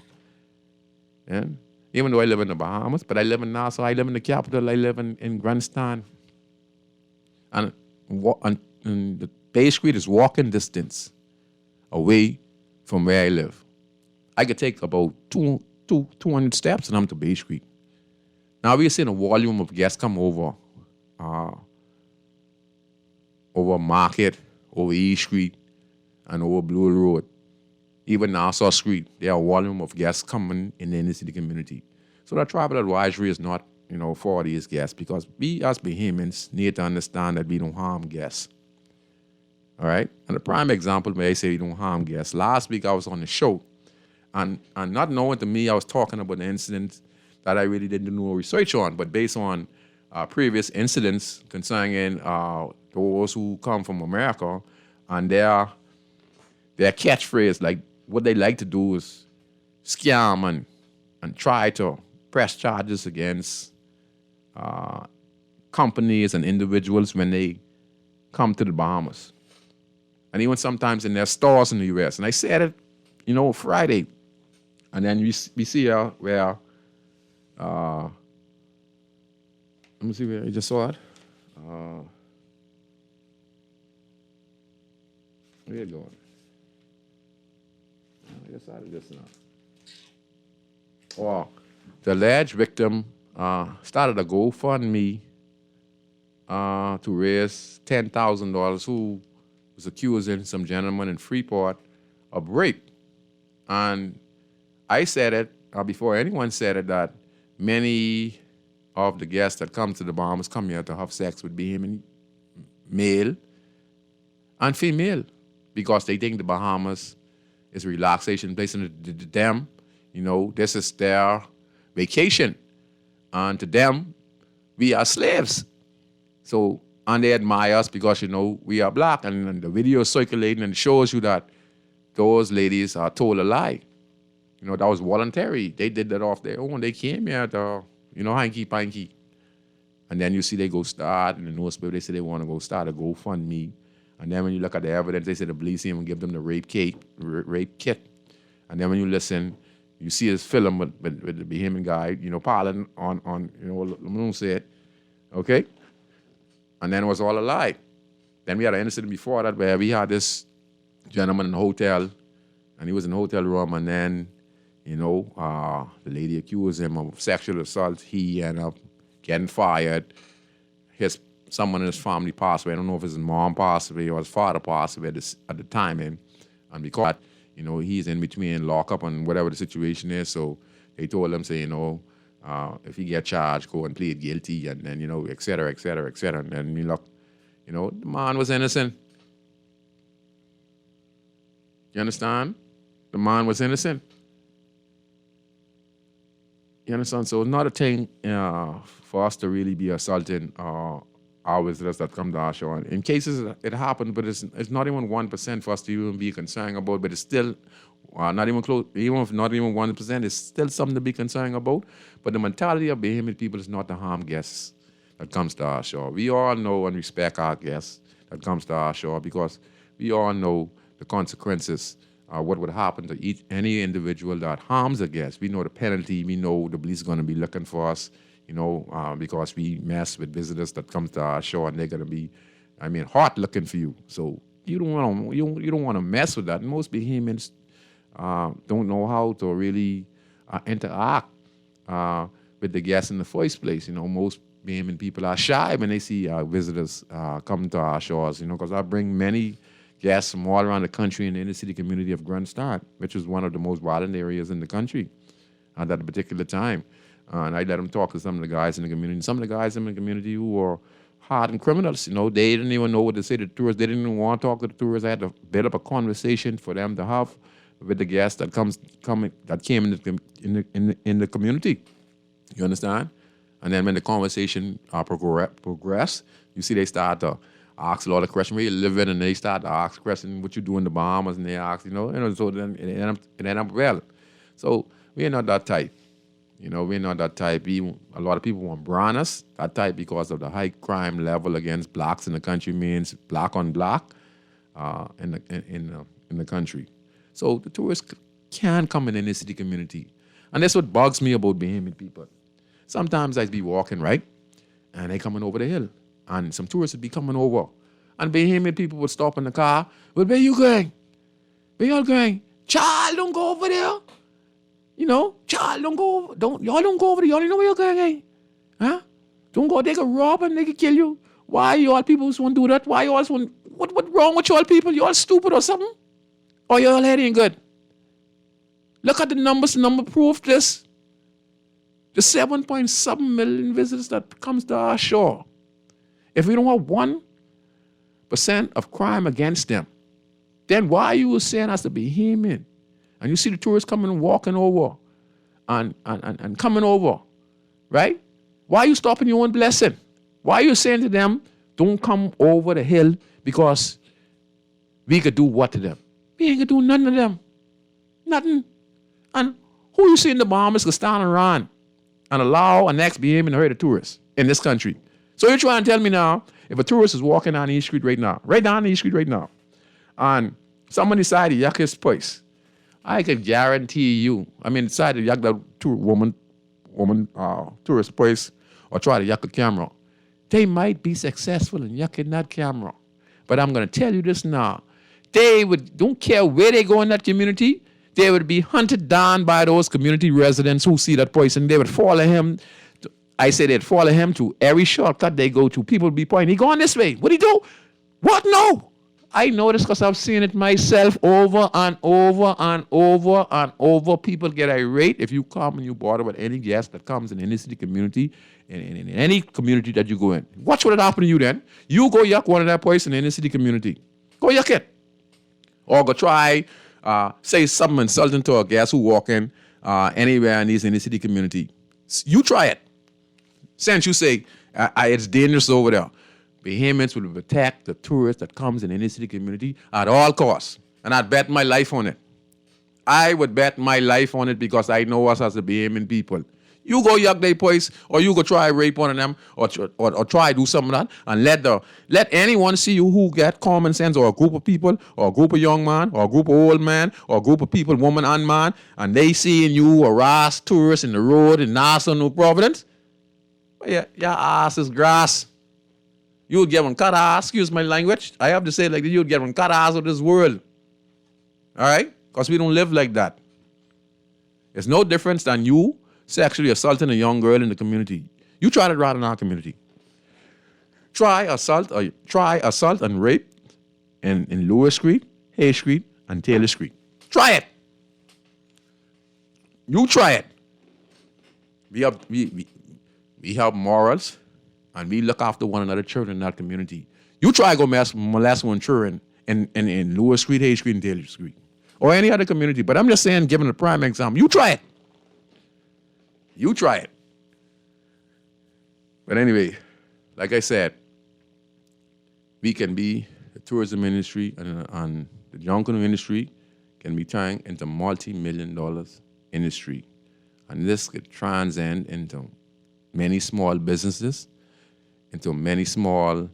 And even though I live in the Bahamas, but I live in Nassau, I live in the capital, I live in Grandstand. And the Bay Street is walking distance away from where I live. I could take about 200 steps and I'm to Bay Street. Now we're seeing a volume of guests come over Market, over East Street, and over Blue Road. Even Nassau Street, there are a volume of guests coming in the inner city community. So that tribal advisory is not, for these guests, because we as Bahamians need to understand that we don't harm guests. All right? And a prime example where I say we don't harm guests. Last week I was on the show, and not knowing to me, I was talking about an incident that I really didn't do no research on, but based on previous incidents concerning those who come from America, and their catchphrase, like what they like to do is scam and try to press charges against companies and individuals when they come to the Bahamas. And even sometimes in their stores in the U.S. And I said it, Friday. And then we see where, let me see where I just saw it. Where you going? I guess I did this now. Oh, the alleged victim started a GoFundMe to raise $10,000, who was accusing some gentleman in Freeport of rape. And I said it before anyone said it, that many of the guests that come to the Bahamas come here to have sex with Bahamian male and female, because they think the Bahamas is a relaxation place, and to them, this is their vacation. And to them, we are slaves. So, and they admire us because, we are black. And the video is circulating and shows you that those ladies told a lie. You know, that was voluntary. They did that off their own. They came here to, hanky-panky. And then you see they go start, in the newspaper, they say they want to go start a GoFundMe. And then when you look at the evidence, they say the police even give them the rape kit. And then when you listen, you see his film with the Bahamian guy, piling on Lamone said, okay? And then it was all a lie. Then we had an incident before that where we had this gentleman in the hotel, and he was in the hotel room, and then, the lady accused him of sexual assault. He ended up getting fired. Someone in his family passed away. I don't know if his mom passed away or his father passed away at the time. And because, he's in between lockup and whatever the situation is, so they told him, say, if he get charged, go and plead guilty, and then, et cetera, et cetera, et cetera. And then the man was innocent. You understand? The man was innocent. You understand? So it's not a thing for us to really be assaulting our visitors that come to our show. And in cases it happened, but it's not even 1% for us to even be concerned about, but it's still not even close, even if not even 1%, it's still something to be concerned about. But the mentality of Bahamian people is not to harm guests that comes to our show. We all know and respect our guests that comes to our show because we all know the consequences, what would happen to any individual that harms a guest. We know the penalty. We know the police are going to be looking for us, because we mess with visitors that come to our show, and they're going to be, hot looking for you. So you don't want to mess with that. And most Bahamians don't know how to really interact with the guests in the first place. Most Bahamian people are shy when they see visitors come to our shows, because I bring many guests from all around the country in the inner city community of Grand Start, which is one of the most violent areas in the country at that particular time. And I let them talk to some of the guys in the community. Some of the guys in the community who were hardened criminals, they didn't even know what to say to the tourists. They didn't even want to talk to the tourists. I had to build up a conversation for them to have with the guests that came in the community. You understand? And then when the conversation progressed, you see they start to ask a lot of questions. Where you live in, and they start to ask questions, what you do in the Bahamas, and they ask, so then it ended up well. So we're not that type. We're not that type. A lot of people want to brand us that type because of the high crime level against blacks in the country, means black on black in the country. So the tourists can come in the inner city community. And that's what bugs me about Bahamian people. Sometimes I'd be walking, right? And they coming over the hill. And some tourists would be coming over. And Bahamian people would stop in the car. Well, where you going? Where y'all going? Child, don't go over there. Child, don't go over there. Y'all don't know where you're going, eh? Huh? Don't go, they can rob and they can kill you. Why y'all people want to do that? Why y'all want, what wrong with y'all people? Y'all stupid or something? Or y'all head ain't good? Look at the numbers, the number proof this. The 7.7 million visitors that comes to our shore. If we don't have 1% of crime against them, then why are you saying us to be Bahamian? And you see the tourists coming and walking over and coming over, right? Why are you stopping your own blessing? Why are you saying to them, don't come over the hill because we could do what to them? We ain't gonna do nothing to them. Nothing. And who you see in the Bahamas could stand around and allow an ex-Bahamian to hurt a tourist in this country? So you're trying to tell me now, if a tourist is walking down East Street right down East Street right now, and someone decided to yuck his place, I can guarantee you, decided to yuck that tourist place or try to yuck a camera, they might be successful in yucking that camera. But I'm going to tell you this now. They don't care where they go in that community, they would be hunted down by those community residents who see that person. They would follow him. They'd follow him to every shortcut they go to. People would be pointing, he going this way. What'd he do? What? No. I know this because I've seen it myself over and over and over and over. People get irate if you come and you bother with any guest that comes in any city community, in any community that you go in. Watch what happen to you then. You go yuck one of that person in any city community. Go yuck it. Or go try, say something insulting to a guest who walk in anywhere in this inner city community. You try it. Since you say, it's dangerous over there. Bahamians will attack the tourist that comes in any city community at all costs. And I'd bet my life on it. I would bet my life on it because I know us as the Bahamian people. You go yuck their place, or you go try rape one of them, or try do something like that, and let anyone see you who get common sense, or a group of people, or a group of young man, or a group of old man, or a group of people, woman and man, and they seeing you harass tourists in the road in Nassau, New Providence. Yeah, your ass is grass. You'll get one cut ass, excuse my language. I have to say it like that, you'll get one cut ass of this world. All right? Because we don't live like that. It's no difference than you sexually assaulting a young girl in the community. You try that right in our community. Try assault and rape in Lewis Street, Hay Street, and Taylor Street. Try it. You try it. We have morals, and we look after one another children in that community. You try to go molest one children in Lewis Street, Hay Street, and Taylor Street, or any other community. But I'm just saying, giving a prime example. You try it. You try it. But anyway, like I said, we can be the tourism industry and the junk industry can be turned into multi-million-dollar industry. And this could transcend into many small businesses, into many small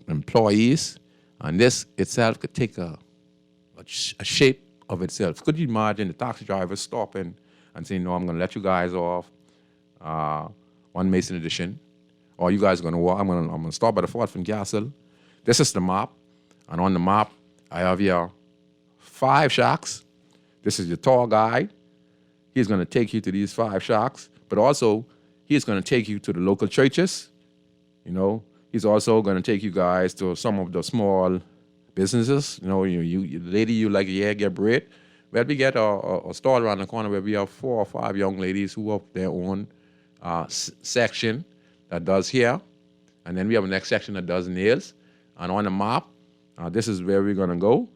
employees. And this itself could take a shape of itself. Could you imagine the taxi driver stopping and saying, no, I'm going to let you guys off on Mason Edition, or you guys are going to walk, I'm going to stop by the Fort from Castle. This is the map, and on the map, I have here 5 shacks. This is your tour guide. He's going to take you to these 5 shacks, but also he's going to take you to the local churches. You know, he's also going to take you guys to some of the small businesses. You know, you the lady you like, yeah, get bread. Well, we get a store around the corner where we have 4 or 5 young ladies who have their own section that does hair. And then we have a next section that does nails. And on the map, this is where we're going to go.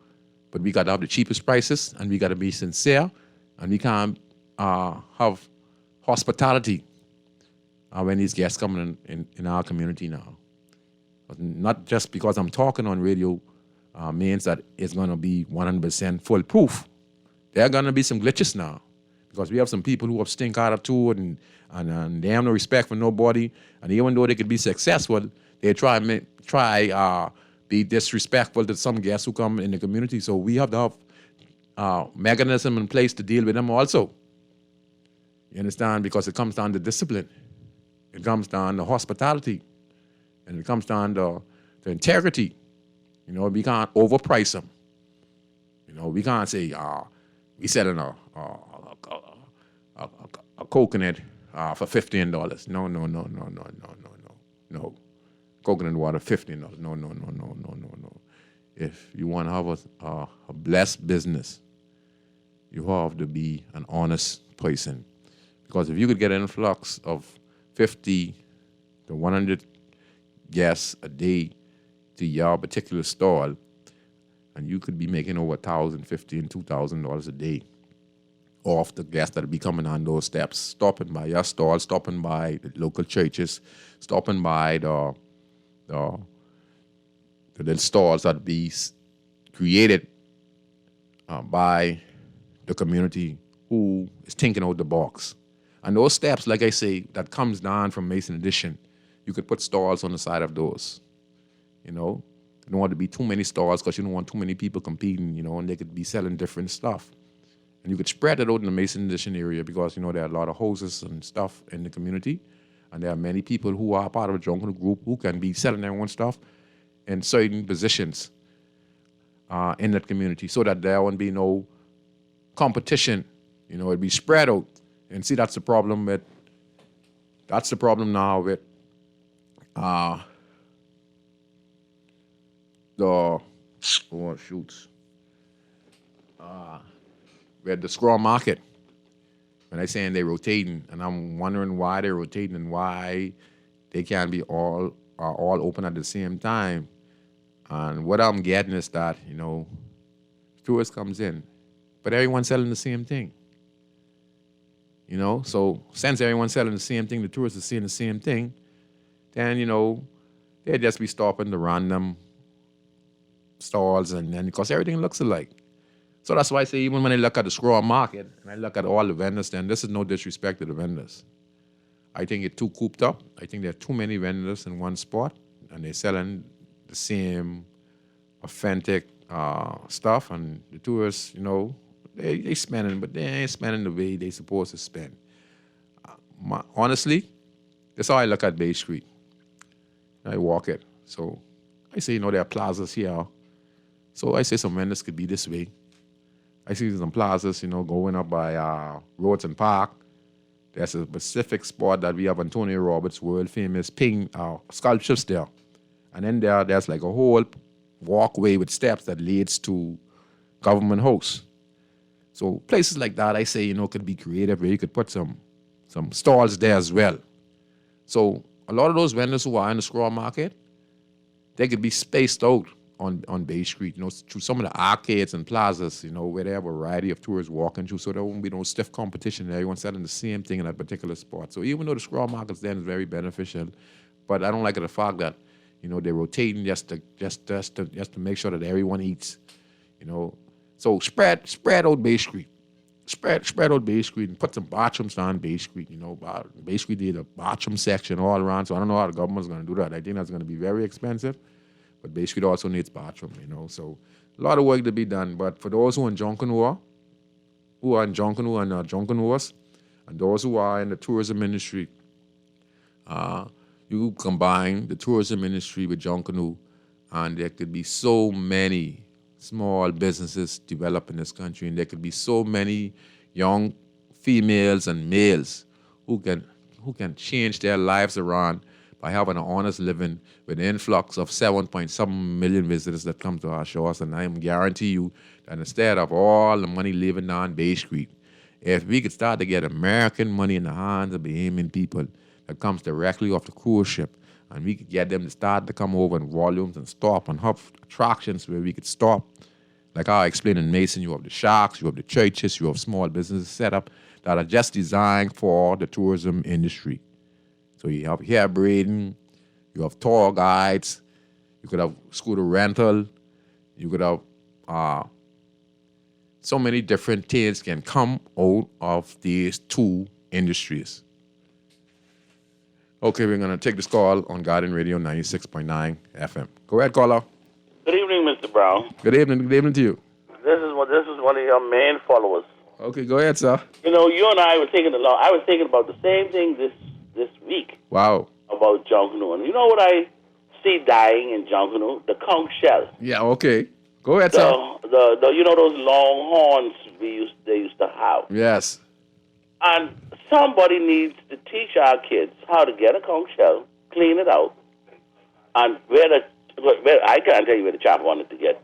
But we got to have the cheapest prices, and we got to be sincere. And we can't have hospitality when these guests come in our community now. But not just because I'm talking on radio means that it's going to be 100% foolproof. There are going to be some glitches now, because we have some people who have stink attitude and they have no respect for nobody. And even though they could be successful, they try be disrespectful to some guests who come in the community. So we have to have mechanism in place to deal with them also. You understand? Because it comes down to discipline. It comes down to hospitality. And it comes down to integrity. You know, we can't overprice them. You know, we can't say, we selling a coconut for $15. No. Coconut water, $15. No. If you want to have a blessed business, you have to be an honest person. Because if you could get an influx of 50 to 100 guests a day to your particular stall, and you could be making over $1,000, $1,500, $2,000 a day off the guests that be coming on those steps, stopping by your stall, stopping by the local churches, stopping by the little stalls that be created by the community who is thinking out the box. And those steps, like I say, that comes down from Mason Edition, you could put stalls on the side of those, you know. You don't want to be too many stalls because you don't want too many people competing, you know, and they could be selling different stuff. And you could spread it out in the Mason Edition area because, you know, there are a lot of houses and stuff in the community. And there are many people who are part of a drunken group who can be selling their own stuff in certain positions in that community so that there won't be no competition. You know, it'd be spread out. And see, that's the problem now with with the straw market. When they're saying they're rotating, and I'm wondering why they're rotating and why they can't be all open at the same time. And what I'm getting is that, you know, tourists comes in, but everyone's selling the same thing. You know, so since everyone's selling the same thing, the tourists are seeing the same thing, then, you know, they'd just be stopping the random stalls, and because everything looks alike. So that's why I say even when I look at the scrawl market and I look at all the vendors, then this is no disrespect to the vendors. I think it's too cooped up. I think there are too many vendors in one spot, and they're selling the same authentic stuff, and the tourists, they spending, but they ain't spending the way they supposed to spend. Honestly, that's how I look at Bay Street. I walk it. So I say, there are plazas here. So I say some vendors could be this way. I see some plazas, going up by Roads and Park. There's a specific spot that we have Antonio Roberts' world famous sculptures there. And then there's like a whole walkway with steps that leads to Government House. So places like that, I say, could be creative where you could put some stalls there as well. So a lot of those vendors who are in the scroll market, they could be spaced out on Bay Street, through some of the arcades and plazas, where they have a variety of tourists walking through, so there won't be no stiff competition. Everyone's selling the same thing in that particular spot. So even though the scroll markets then is very beneficial, but I don't like the fact that, they're rotating just to make sure that everyone eats, So spread out Bay Street. Spread out Bay Street and put some bathrooms down Bay Street. Bay Street did a bathroom section all around, so I don't know how the government's going to do that. I think that's going to be very expensive. But Bay Street also needs bathroom, So a lot of work to be done. But for those who are in Junkanoo and Junkanooers, and those who are in the tourism industry, you combine the tourism industry with Junkanoo, and there could be so many small businesses develop in this country, and there could be so many young females and males who can change their lives around by having an honest living with an influx of 7.7 million visitors that come to our shores. And I guarantee you that instead of all the money living down Bay Street, if we could start to get American money in the hands of Bahamian people that comes directly off the cruise ship, and we could get them to start to come over in volumes and stop and have attractions where we could stop. Like how I explained in Mason, you have the shacks, you have the churches, you have small businesses set up that are just designed for the tourism industry. So you have hair braiding, you have tour guides, you could have scooter rental, you could have so many different things can come out of these two industries. Okay, we're going to take this call on Garden Radio 96.9 FM. Go ahead, caller. Good evening, Mr. Brown. Good evening to you. This is one of your main followers. Okay, go ahead, sir. You and I were thinking along. I was thinking about the same thing this week. Wow. About Junkanoo. And you know what I see dying in Junkanoo? The conch shell. Yeah, okay. Go ahead, sir. Those long horns they used to have. Yes. And somebody needs to teach our kids how to get a conch shell, clean it out, and where I can't tell you where the chap wanted to get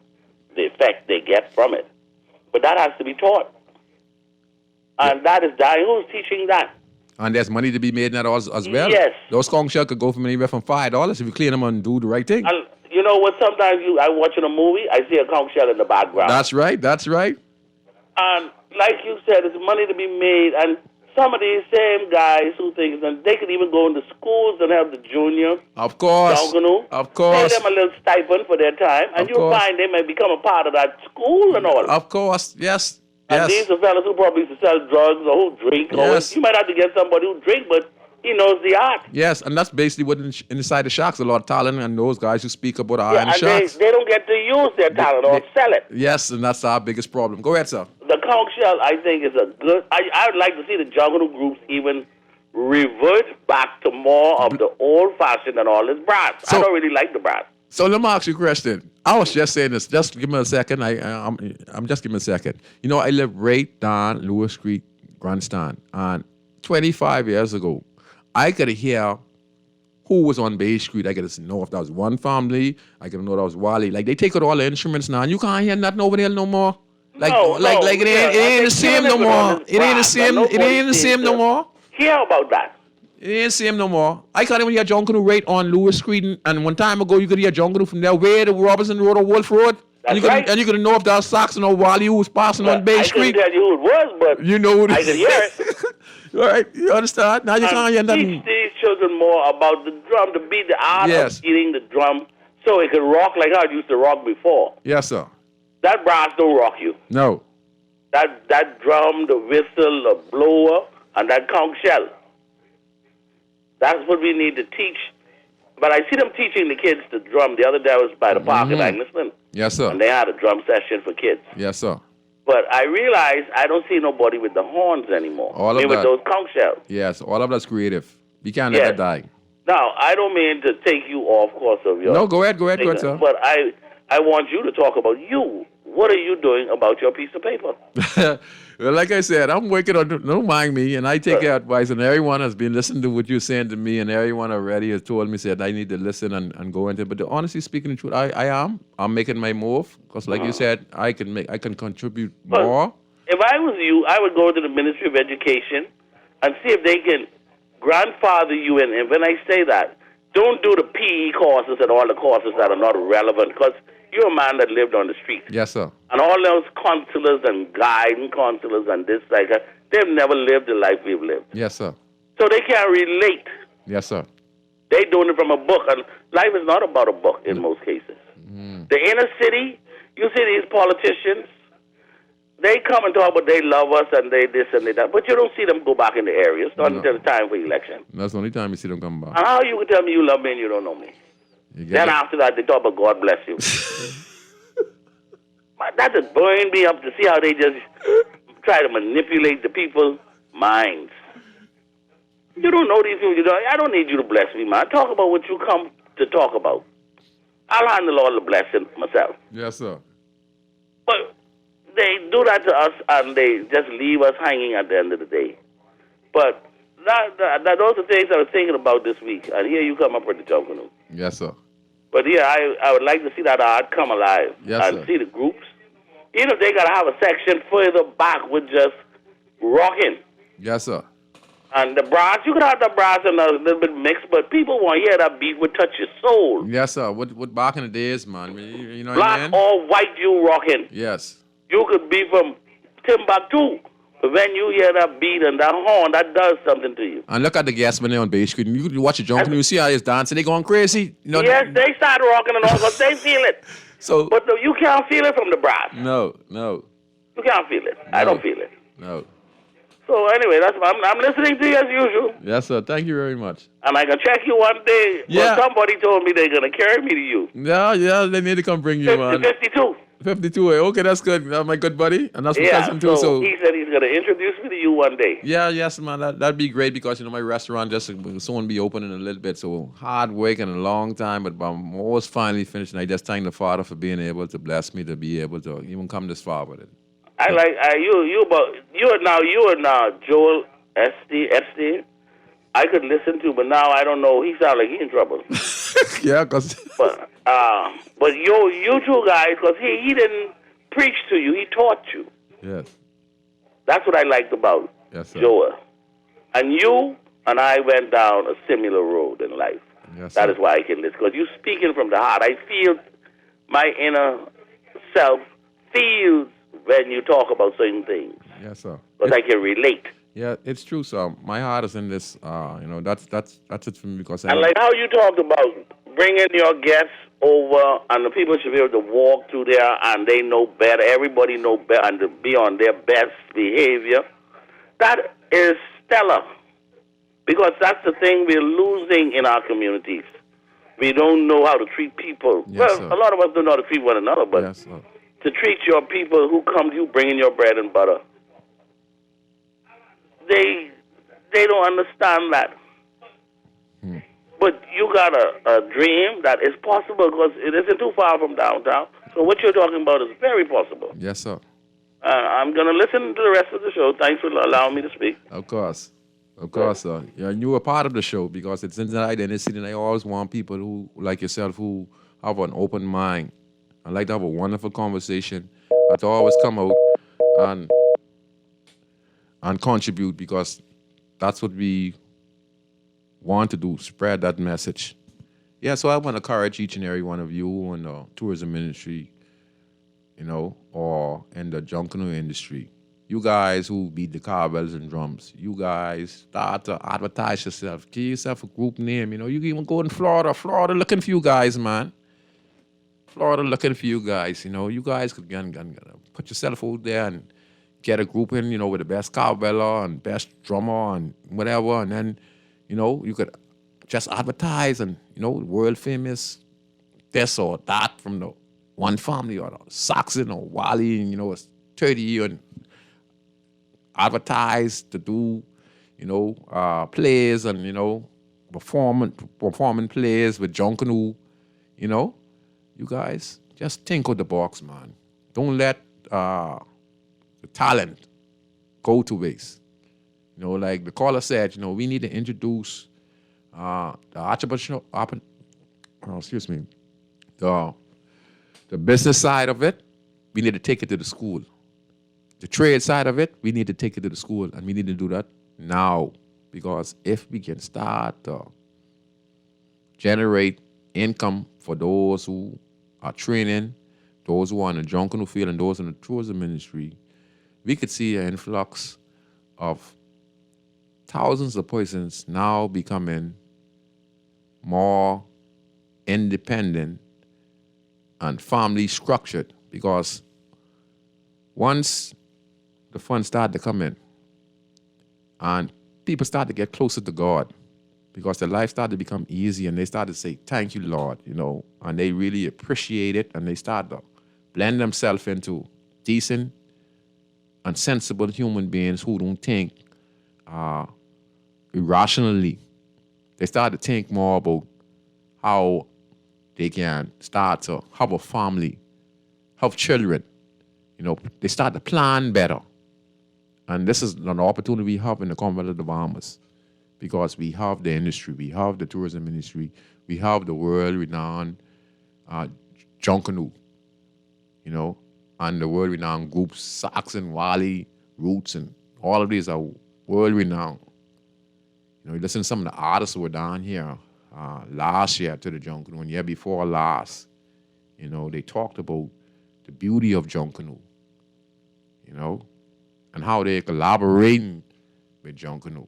the effect they get from it, but that has to be taught, and that is dying. Who's teaching that? And there's money to be made in that as well. Yes. Those conch shells could go from anywhere from $5 if you clean them and do the right thing. And you know what? Sometimes I'm watching a movie, I see a conch shell in the background. That's right. And like you said, there's money to be made, and some of these same guys who think that they could even go into schools and have the junior. Of course. Junkanoo, of course. Pay them a little stipend for their time, and you'll find they may become a part of that school and all. Of course, yes. And these are fellas who probably used to sell drugs or who drink. Yes. Or you might have to get somebody who drink, but he knows the art. Yes, and that's basically what inside the shacks, a lot of talent, and those guys who speak about art in the shacks. They don't get to use their talent or sell it. Yes, and that's our biggest problem. Go ahead, sir. The conch shell, I think, is a good... I would like to see the Junkanoo groups even revert back to more of the old-fashioned and all this brass. I don't really like the brass. So let me ask you a question. I was just saying this. Just give me a second. I'm just giving a second. I live right down Lewis Street, Grandstand, and 25 years ago, I could hear who was on Bay Street. I could know if that was one family. I could know that was Wally. Like, they take out all the instruments now, and you can't hear nothing over there no more. It ain't the same no more. It ain't the same no more. Hear about that. It ain't the same no more. I can't even hear Junkanoo right on Lewis Street, and one time ago you could hear Junkanoo from there way to Robinson Road or Wolf Road. That's right. And you could know if that was Saxon or Wally who was passing on Bay Street. I couldn't tell you who it was, but you know I could hear it. All right, you understand? Now you can't hear nothing. Teach these children more about the drum, to be the art of beating the drum So it can rock like how it used to rock before. Yes, sir. That brass don't rock you. No. That drum, the whistle, the blower, and that conch shell. That's what we need to teach. But I see them teaching the kids to drum. The other day I was by the park in Angleton. Yes, sir. And they had a drum session for kids. Yes, sir. But I realized I don't see nobody with the horns anymore. All of with that. those conch shells. Yes, all of that's creative. We can't let that die. Now, I don't mean to take you off course of your... No, go ahead, sir. But I want you to talk about you. What are you doing about your piece of paper? Well, like I said, I'm working on, don't mind me, and I take your advice, and everyone has been listening to what you're saying to me, and everyone already has told me, said I need to listen and go into it. But honestly speaking the truth, I'm making my move, because like you said, I can contribute more. If I was you, I would go to the Ministry of Education and see if they can grandfather you in. And when I say that, don't do the PE courses and all the courses that are not relevant, because you're a man that lived on the street. Yes, sir. And all those counselors and guiding counselors and this, like that, they've never lived the life we've lived. Yes, sir. So they can't relate. Yes, sir. They doing it from a book. And life is not about a book in most cases. The inner city, you see these politicians, they come and talk about they love us and they this and they that, but you don't see them go back in the areas, not until the time for election. That's the only time you see them come back. And how you can tell me you love me and you don't know me? Then after that, they talk about God bless you. That just burned me up to see how they just try to manipulate the people's minds. You don't know these people. I don't need you to bless me, man. Talk about what you come to talk about. I'll handle all the blessing myself. Yes, sir. But they do that to us, and they just leave us hanging at the end of the day. But those are things I was thinking about this week, and here you come up with the jungle. Yes, sir. But yeah, I would like to see that art come alive and see the groups. You know, they got to have a section further back with just rocking. Yes, sir. And the brass, you could have the brass and a little bit mixed, but people want to hear that beat would touch your soul. Yes, sir. What back in the days, man. You know Black what I mean? or white, you rocking. Yes. You could be from Timbuktu, but when you hear that beat and that horn, that does something to you. And look at the guests when they're on base screen. You watch a jump and you see how he's dancing. They going crazy. You know, yes, they start rocking and all because they feel it. So, but you can't feel it from the brass. No. You can't feel it. No. I don't feel it. No. So anyway, I'm listening to you as usual. Yes, sir. Thank you very much. And I can check you one day. Yeah. But somebody told me they're going to carry me to you. Yeah, they need to come bring you, man. 52. 52, okay, that's good. My good buddy. And that's my cousin, too. So he said he's going to introduce me to you one day. Yeah, yes, man. That'd be great because, my restaurant just will soon be opening a little bit. So hard work and a long time, but I'm almost finally finished. And I just thank the Father for being able to bless me to be able to even come this far with it. I like you are now Joel Epstein. I could listen to, but now I don't know. He sounds like he's in trouble. Yeah, cause. But you two guys, because he didn't preach to you, he taught you. Yes. That's what I liked about Joel. And you and I went down a similar road in life. Yes, that is why I can listen, because you're speaking from the heart. I feel my inner self feels when you talk about certain things. Yes, sir. Because I can relate. Yeah, it's true, sir. My heart is in this. That's it for me because. And like how you talked about bringing your guests over, and the people should be able to walk through there, and they know better. Everybody know better, and to be on their best behavior. That is stellar, because that's the thing we're losing in our communities. We don't know how to treat people. Yes, well, sir. a lot of us don't know how to treat one another, but yes, sir. To treat your people who come to you bringing your bread and butter. They don't understand that. But you got a dream that is possible because it isn't too far from downtown. So what you're talking about is very possible. Yes, sir. I'm going to listen to the rest of the show. Thanks for allowing me to speak. Of course, sir. Yeah, and you were part of the show because it's inside the city, and I always want people who, like yourself, who have an open mind. I like to have a wonderful conversation. To always come out and contribute because that's what we want to do, spread that message. Yeah, so I want to encourage each and every one of you in the tourism industry, or in the junkanoo industry. You guys who beat the cowbells and drums, you guys start to advertise yourself. Give yourself a group name. You can even go in Florida looking for you guys, man. Florida looking for you guys. You guys could put yourself out there and get a group in, with the best cowbeller and best drummer and whatever. And then, you could just advertise and, world famous this or that from the one family or the Saxon or Wally, and, it's 30 years and advertise to do, plays and, performing plays with Junkanoo, you guys just think of the box, man. Don't let the talent go to waste. Like the caller said, we need to introduce the the business side of it. We need to take it to the school. The trade side of it, we need to take it to the school, and we need to do that now, because if we can start to generate income for those who are training, those who are in the Junkanoo field, and those in the tourism industry, we could see an influx of thousands of persons now becoming more independent and family structured, because once the funds start to come in and people start to get closer to God, because their life started to become easy and they start to say, thank you, Lord, and they really appreciate it, and they start to blend themselves into decent and sensible human beings who don't think irrationally. They start to think more about how they can start to have a family, have children. They start to plan better. And this is an opportunity we have in the Commonwealth of the Bahamas, because we have the industry, we have the tourism industry, we have the world-renowned Junkanoo, and the world-renowned groups, Saxon, Wally, Roots, and all of these are world-renowned. You listen to some of the artists who were down here last year to the Junkanoo, and year before last, they talked about the beauty of Junkanoo, and how they're collaborating with Junkanoo.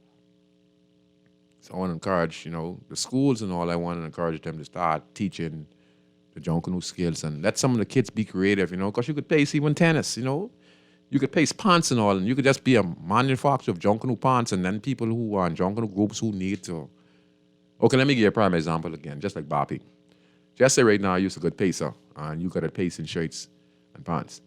So I want to encourage, the schools and all, I want to encourage them to start teaching the Junkanoo skills and let some of the kids be creative, because you could pace even tennis, You could pace pants and all, and you could just be a manufacturer of Junkanoo pants, and then people who are in Junkanoo groups who need to. Okay, let me give you a prime example again, just like Bobby. Just say right now you're a good pacer, and you got a pace in shirts and pants.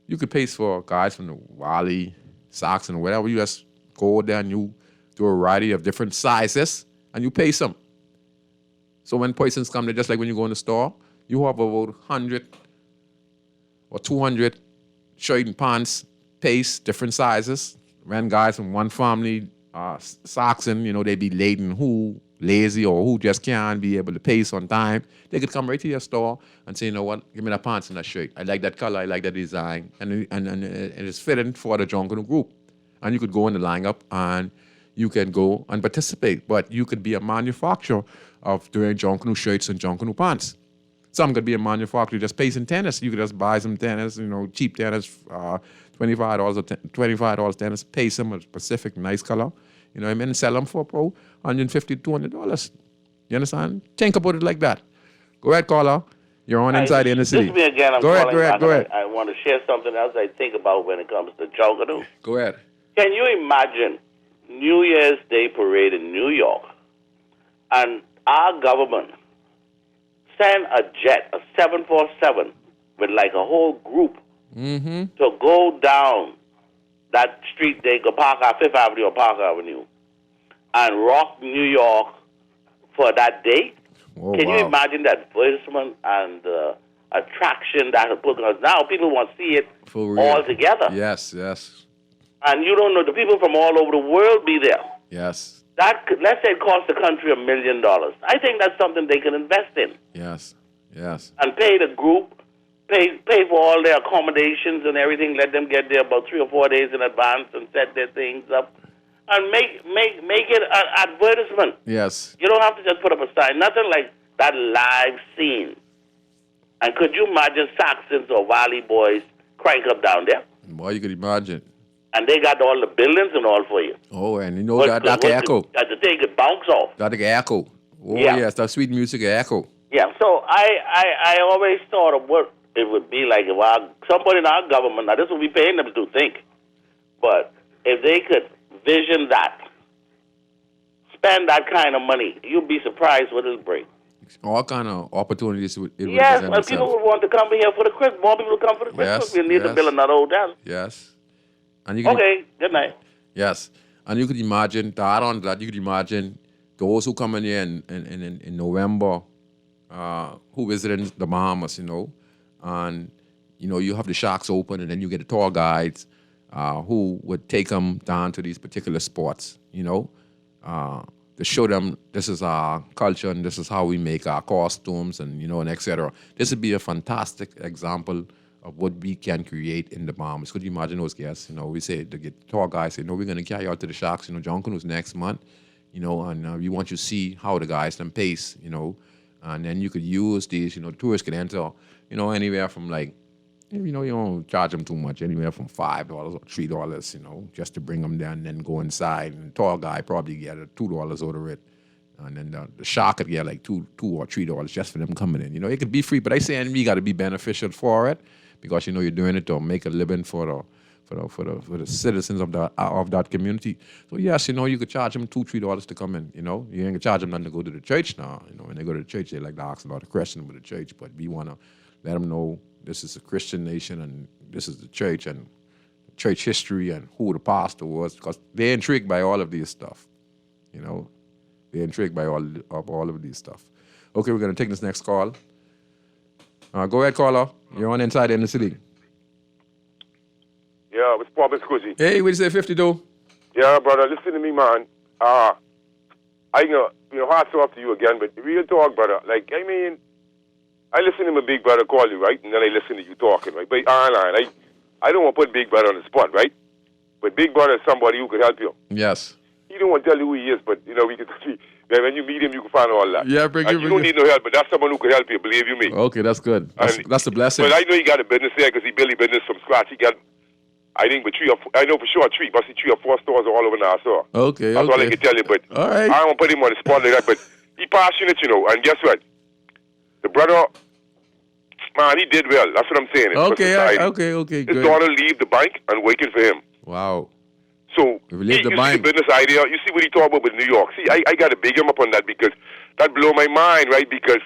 You could pace for guys from the Wally, Saxon, or whatever. You just go there and you do a variety of different sizes, and you pace them. So when persons come there, just like when you go in the store, you have about 100 or 200 shirt and pants, pace, different sizes. When guys from one family, Saxon, they be laden who lazy or who just can't be able to pace on time, they could come right to your store and say, you know what, give me that pants and that shirt. I like that color, I like that design, and it's fitting for the Junkanoo group. And you could go in the lineup and you can go and participate. But you could be a manufacturer of doing Junkanoo shirts and Junkanoo pants. Some could be a manufacturer just pacing tennis. You could just buy some tennis, cheap tennis, $25 or $25 tennis, pace them a specific nice color, and sell them for $150, $200. You understand? Think about it like that. Go ahead, caller. You're on Inside the Inner City. This is me again. Go ahead. I want to share something else I think about when it comes to Junkanoo. Go ahead. Can you imagine New Year's Day parade in New York, and our government send a jet, a 747, with like a whole group to go down that street, they go Park Fifth Avenue or Park Avenue, and rock New York for that day? Can you imagine that advertisement and attraction that will put? Because now people want to see it all together. Yes. And you don't know, the people from all over the world be there. Yes. That could, let's say it cost the country $1 million. I think that's something they can invest in. Yes. And pay the group, pay for all their accommodations and everything. Let them get there about 3 or 4 days in advance and set their things up, and make it an advertisement. Yes. You don't have to just put up a sign. Nothing like that live scene. And could you imagine Saxons or Valley boys crank up down there? Boy, you could imagine. And they got all the buildings and all for you. Oh, and that echo. That the thing could bounce off. That echo. Oh, Yeah. yes, that sweet music echo. Yeah, so I always thought of what it would be like if somebody in our government, now this would be paying them to think, but if they could vision that, spend that kind of money, you'd be surprised what it'll bring. All kind of opportunities it would Yes, present and people itself. would want to come here for the Christmas. More people will come for the Christmas. Yes, We need to yes. build another hotel. Yes. And you can, Okay, good night. Yes. And you could imagine, to add on to that, you could imagine those who come in here in November, who visited the Bahamas, and, you have the shacks open and then you get the tour guides who would take them down to these particular spots, to show them this is our culture and this is how we make our costumes and, and et cetera. This would be a fantastic example of what we can create in the Bahamas. Could you imagine those guests? We say, to get tour guys say, no, we're going to carry you out to the shacks, John Canoe's next month, and we want you to see how the guys can pace, and then you could use these, tourists could enter, anywhere from like, you don't charge them too much, anywhere from $5 or $3, just to bring them down and then go inside. And the tour guy probably get $2 over it. And then the shark could get like $2 or $3 just for them coming in. It could be free, but I say we got to be beneficial for it because, you're doing it to make a living for the citizens of that community. So yes, you could charge them $2-3 to come in. You ain't gonna charge them nothing to go to the church now. When they go to the church, they like to ask a lot of questions with the church, but we want to let them know this is a Christian nation and this is the church and church history and who the pastor was, because they're intrigued by all of these stuff. They're intrigued by all of these stuff. Okay, we're going to take this next call. Go ahead, caller. You're on Inside in the City. Yeah, it's Bob Scrooge. Hey, what you say, 52? Yeah, brother, listen to me, man. I hats off to you again, but real talk, brother. I listen to my big brother call you, right? And then I listen to you talking, right? But online, I don't want to put big brother on the spot, right? But big brother is somebody who could help you. Yes. He don't want to tell you who he is, but, we can see. When you meet him, you can find all that. Yeah, you don't need no help, but that's someone who could help you, believe you me. Okay, that's good. That's a blessing. But I know he got a business there because he built a business from scratch. He got, I think, I know for sure 3 or 4 stores all over Nassau. Okay, that's all I can tell you, but all right. I don't want to put him on the spot like that, but he passionate, and guess what? The brother, man, he did well. That's what I'm saying. Okay, His daughter leave the bank and waiting for him. Wow. So, you see the business idea. You see what he talked about with New York. See, I got to big him up on that because that blew my mind, right? Because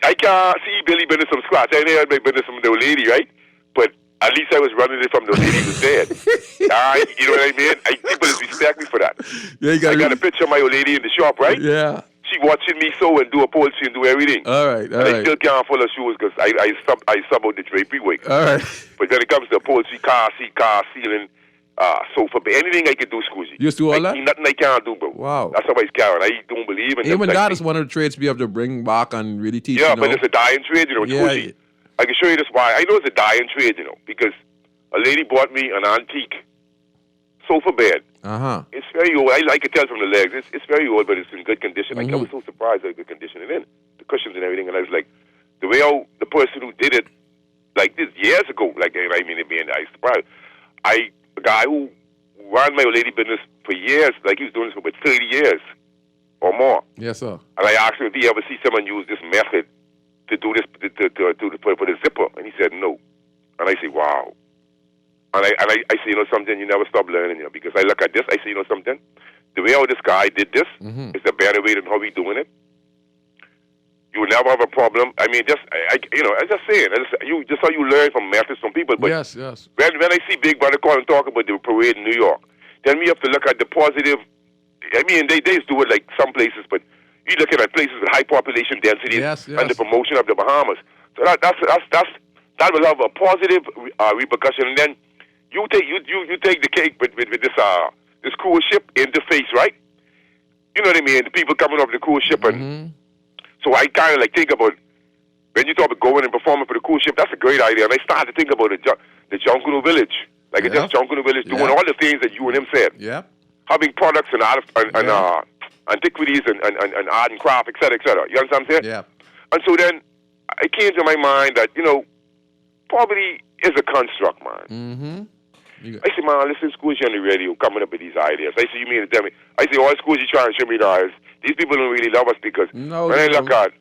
I can't see Billy business from scratch. I never had my business from the old lady, right? But at least I was running it from the lady who was dead. You know what I mean? People respect me for that. Yeah, I got a picture of my old lady in the shop, right? Yeah. She watching me sew and do a poultry and do everything. All right. I still can't follow shoes because I sub out the drapery work. All right. But when it comes to poultry, car ceiling, sofa, anything I can do, Scoozy. You just do all that? Nothing I can't do, bro. Wow. That's how I carry. I don't believe in even that is one of the trades we have to bring back and really teach. Yeah, but it's a dying trade, Yeah. I can show you this why. I know it's a dying trade, because a lady bought me an antique sofa bed. Uh-huh. It's very old. I can tell from the legs. It's very old, but it's in good condition. I was so surprised at the condition it in. The cushions and everything. And I was like, the way how the person who did it, like this years ago, I was surprised. A guy who ran my old lady business for years, like he was doing this for about 30 years or more. Yes, sir. And I asked him if he ever see someone use this method to do this for the zipper, and he said no. And I say, wow. And I say, something, you never stop learning, because I look at this, I say, something, the way how this guy did this is a better way than how we doing it. You will never have a problem. I mean, I'm just saying, just how you learn from methods from people. But yes. When I see Big Brother call and talk about the parade in New York, then we have to look at the positive. I mean, they do it like some places, but you look at places with high population density and the promotion of the Bahamas. So that will have a positive repercussion. And then you take the cake with this cruise ship interface, right? You know what I mean? The people coming off the cruise ship and. So I kind of think about, when you talk about going and performing for the cruise ship, that's a great idea. And I started to think about the Jungle Village. Just Jungle Village, doing all the things that you and him said. Yeah. Having products and antiquities and art and craft, et cetera, et cetera. You understand what I'm saying? Yeah. And so then it came to my mind that, poverty is a construct, man. Mm-hmm. I said, man, listen, schools on the radio coming up with these ideas. I said, you mean to tell me? I said, all schools you trying to show me now is these people don't really love us because when I look at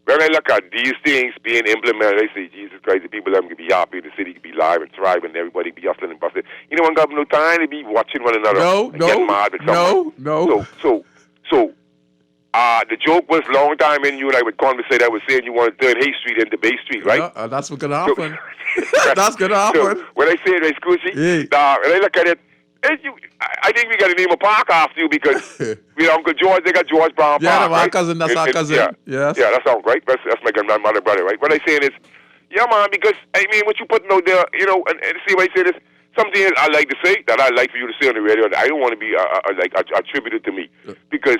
when I look at these things being implemented, I say, Jesus Christ, the people can be happy, the city can be live and thriving, and everybody be hustling and busting. You know, one got no time to be watching one another and getting mad with someone. The joke was long time in you and I would conversate. I was saying you want to turn Hay Street into Bay Street, right? Yeah, that's what's going to happen. That's going to happen. So when I say it, Scrooge, and I look at it, I think we got to name a park after you because we Uncle George, they got George Brown Park, our cousin, that's our cousin. Yes. Yeah, that sounds right. That's my grandmother, brother, right? What I'm saying is, yeah, man, because, I mean, what you putting out there, you know, and see what I say this, something I like to say that I like for you to say on the radio, I don't want to be, attributed to me because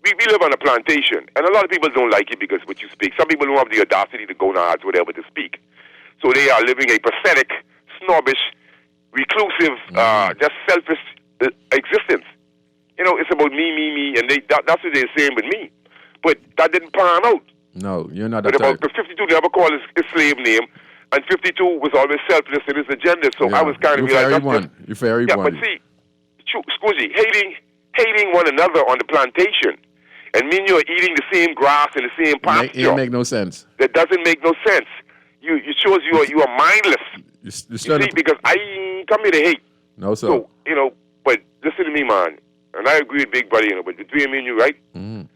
we live on a plantation, and a lot of people don't like it because what you speak. Some people don't have the audacity to go now whatever to speak. So they are living a pathetic, snobbish, reclusive, just selfish existence. You know, it's about me, and that's what they're saying with me. But that didn't pan out. No, you're not that type. But 52 never called his slave name, and 52 was always selfless in his agenda. So I was kind of realizing you're very yeah, but see, Scoozy, hating one another on the plantation, and mean you're eating the same grass and the same pasture. It make no sense. That doesn't make no sense. You shows you are mindless. You see, because I ain't come here to hate. No, sir. So, you know, but listen to me, man. And I agree with Big Buddy, you know, but between me and you, right? Mm.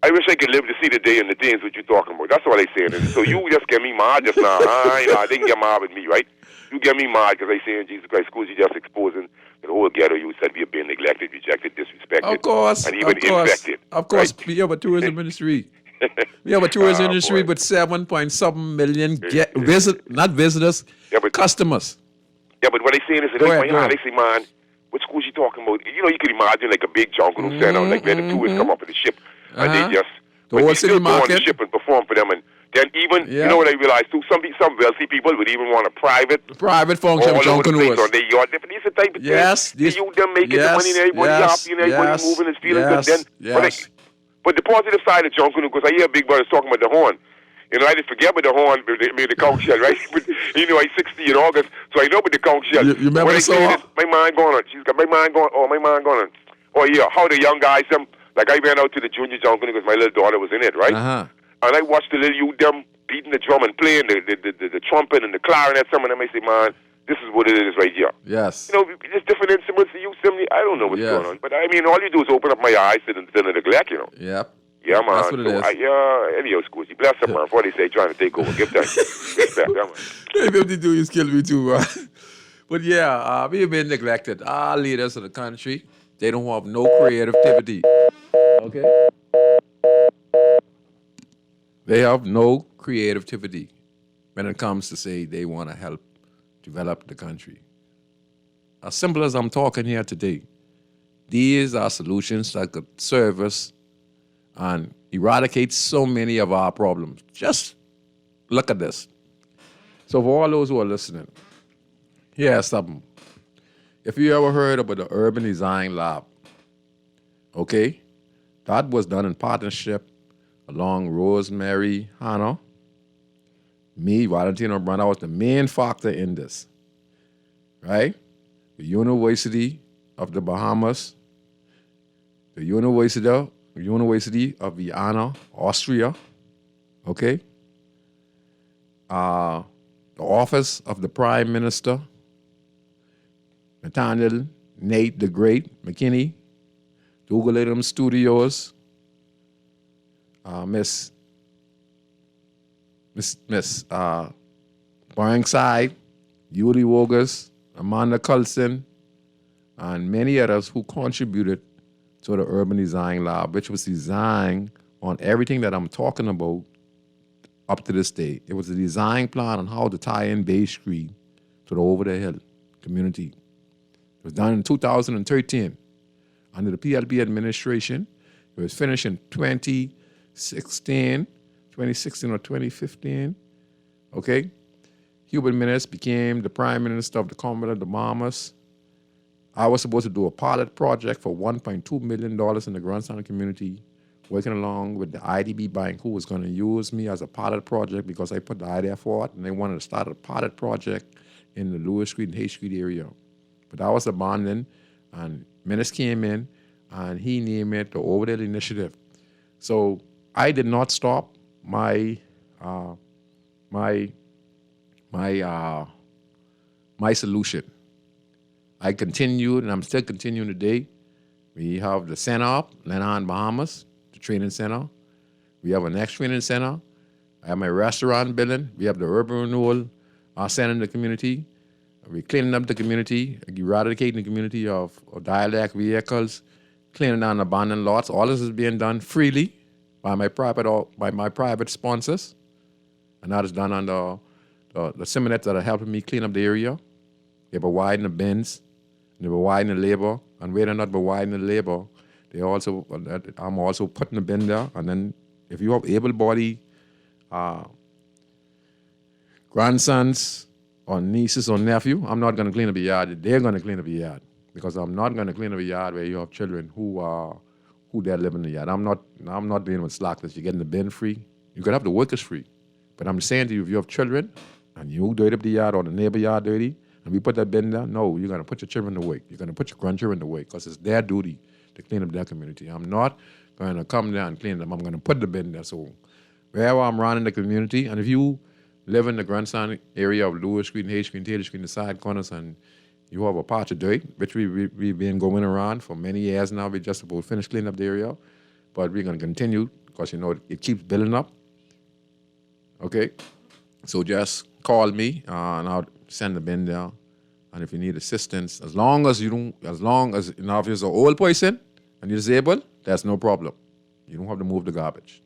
I wish I could live to see the day and the things what you're talking about. That's all I saying. And so you just get me mad just now. I didn't get mad with me, right? You get me mad because I saying Jesus Christ, schools you just exposing the whole ghetto. You said we are being neglected, rejected, disrespected. Of course. And even infected. Of course. Right? We have a tourism ministry. We have a tourism industry with 7.7 million not visitors, but customers. Yeah, but what they saying is, they say, man, what schools you talking about? You know, you can imagine like a big jungle who send out, like when the tourists come up in the ship, and they just the whole city market go on the ship and perform for them, and then even you know what I realized too, some wealthy people would even want a private function all over the place on their yacht. These are the type of things. You them making the money and everybody happy and everybody moving and feeling good. Then, but the positive side of Jungle, because I hear Big Brothers talking about the horn. You know, I didn't forget about the horn, the conch shell, right? But, you know, I'm 60 in August, so I know about the conch shell. You remember the song? My mind going on. She's got my mind going on. Oh, yeah, how the young guys, like I ran out to the junior jungle because my little daughter was in it, right? Uh-huh. And I watched the little youth, them beating the drum and playing the trumpet and the clarinet. Some of them, I say, man, this is what it is right here. Yes. You know, there's different instruments to use. I don't know what's going on. But, I mean, all you do is open up my eyes to the neglect, you know. Yep. Yeah, man. That's what it is. Anyhow, Scoozy, bless him, man. Before they say trying to take over, give that respect, man. Hey, 52 is killing me too, man. But yeah, we've been neglected. Our leaders of the country, they don't have no creativity. Okay? They have no creativity when it comes to say they want to help develop the country. As simple as I'm talking here today, these are solutions that could serve us and eradicate so many of our problems. Just look at this. So for all those who are listening, here's something. If you ever heard about the Urban Design Lab, okay, that was done in partnership along Rosemary Hanna. Me, Valentino Brown, I was the main factor in this, right? The University of the Bahamas, the University of Vienna, Austria, okay? The Office of the Prime Minister, Nathaniel Nate the Great McKinney, Dougal Studios, Miss Burnside, Yuli Wogas, Amanda Coulson, and many others who contributed to the Urban Design Lab, which was designed on everything that I'm talking about up to this day. It was a design plan on how to tie in Bay Street to the Over the Hill community. It was done in 2013 under the PLP administration. It was finished in 2016 or 2015, okay? Hubert Minnis became the Prime Minister of the Commonwealth of the Bahamas. I was supposed to do a pilot project for $1.2 million in the Grand Sound community, working along with the IDB Bank, who was going to use me as a pilot project because I put the idea forward, and they wanted to start a pilot project in the Lewis Street and Hay Street area. But I was abandoned, and Minnis came in, and he named it the Over the Hill Initiative. So I did not stop my my solution. I continued, and I'm still continuing today. We have the center up, Lenahan, Bahamas, the training center. We have a next training center. I have my restaurant building. We have the urban renewal center in the community. We're cleaning up the community, eradicating the community of dialect vehicles, cleaning down abandoned lots. All this is being done freely by my private sponsors, and that is done under the seminars that are helping me clean up the area. They provide the bins, they provide the labor, and where they're not providing the labor, I'm also putting the bin there. And then if you have able-bodied grandsons or nieces or nephew, I'm not going to clean up the yard. They're going to clean up the yard, because I'm not going to clean up the yard where you have children who they're living in the yard. I'm not dealing with slackness. You're getting the bin free. You can have the workers free. But I'm saying to you, if you have children and you dirty up the yard or the neighbor yard dirty, and we put that bin there, no, you're going to put your children to work. You're going to put your grandchildren to work, because it's their duty to clean up their community. I'm not going to come there and clean them. I'm going to put the bin there. So wherever I'm running the community, and if you live in the grandson area of Lewis Street and Hay Street and Taylor Street, the side corners, and you have a patch of dirt, which we've been going around for many years now. We just about finished cleaning up the area, but we're going to continue, because, it keeps building up. Okay? So just call me, and I'll send the bin there. And if you need assistance, as long as if you're an old person and you're disabled, that's no problem. You don't have to move the garbage.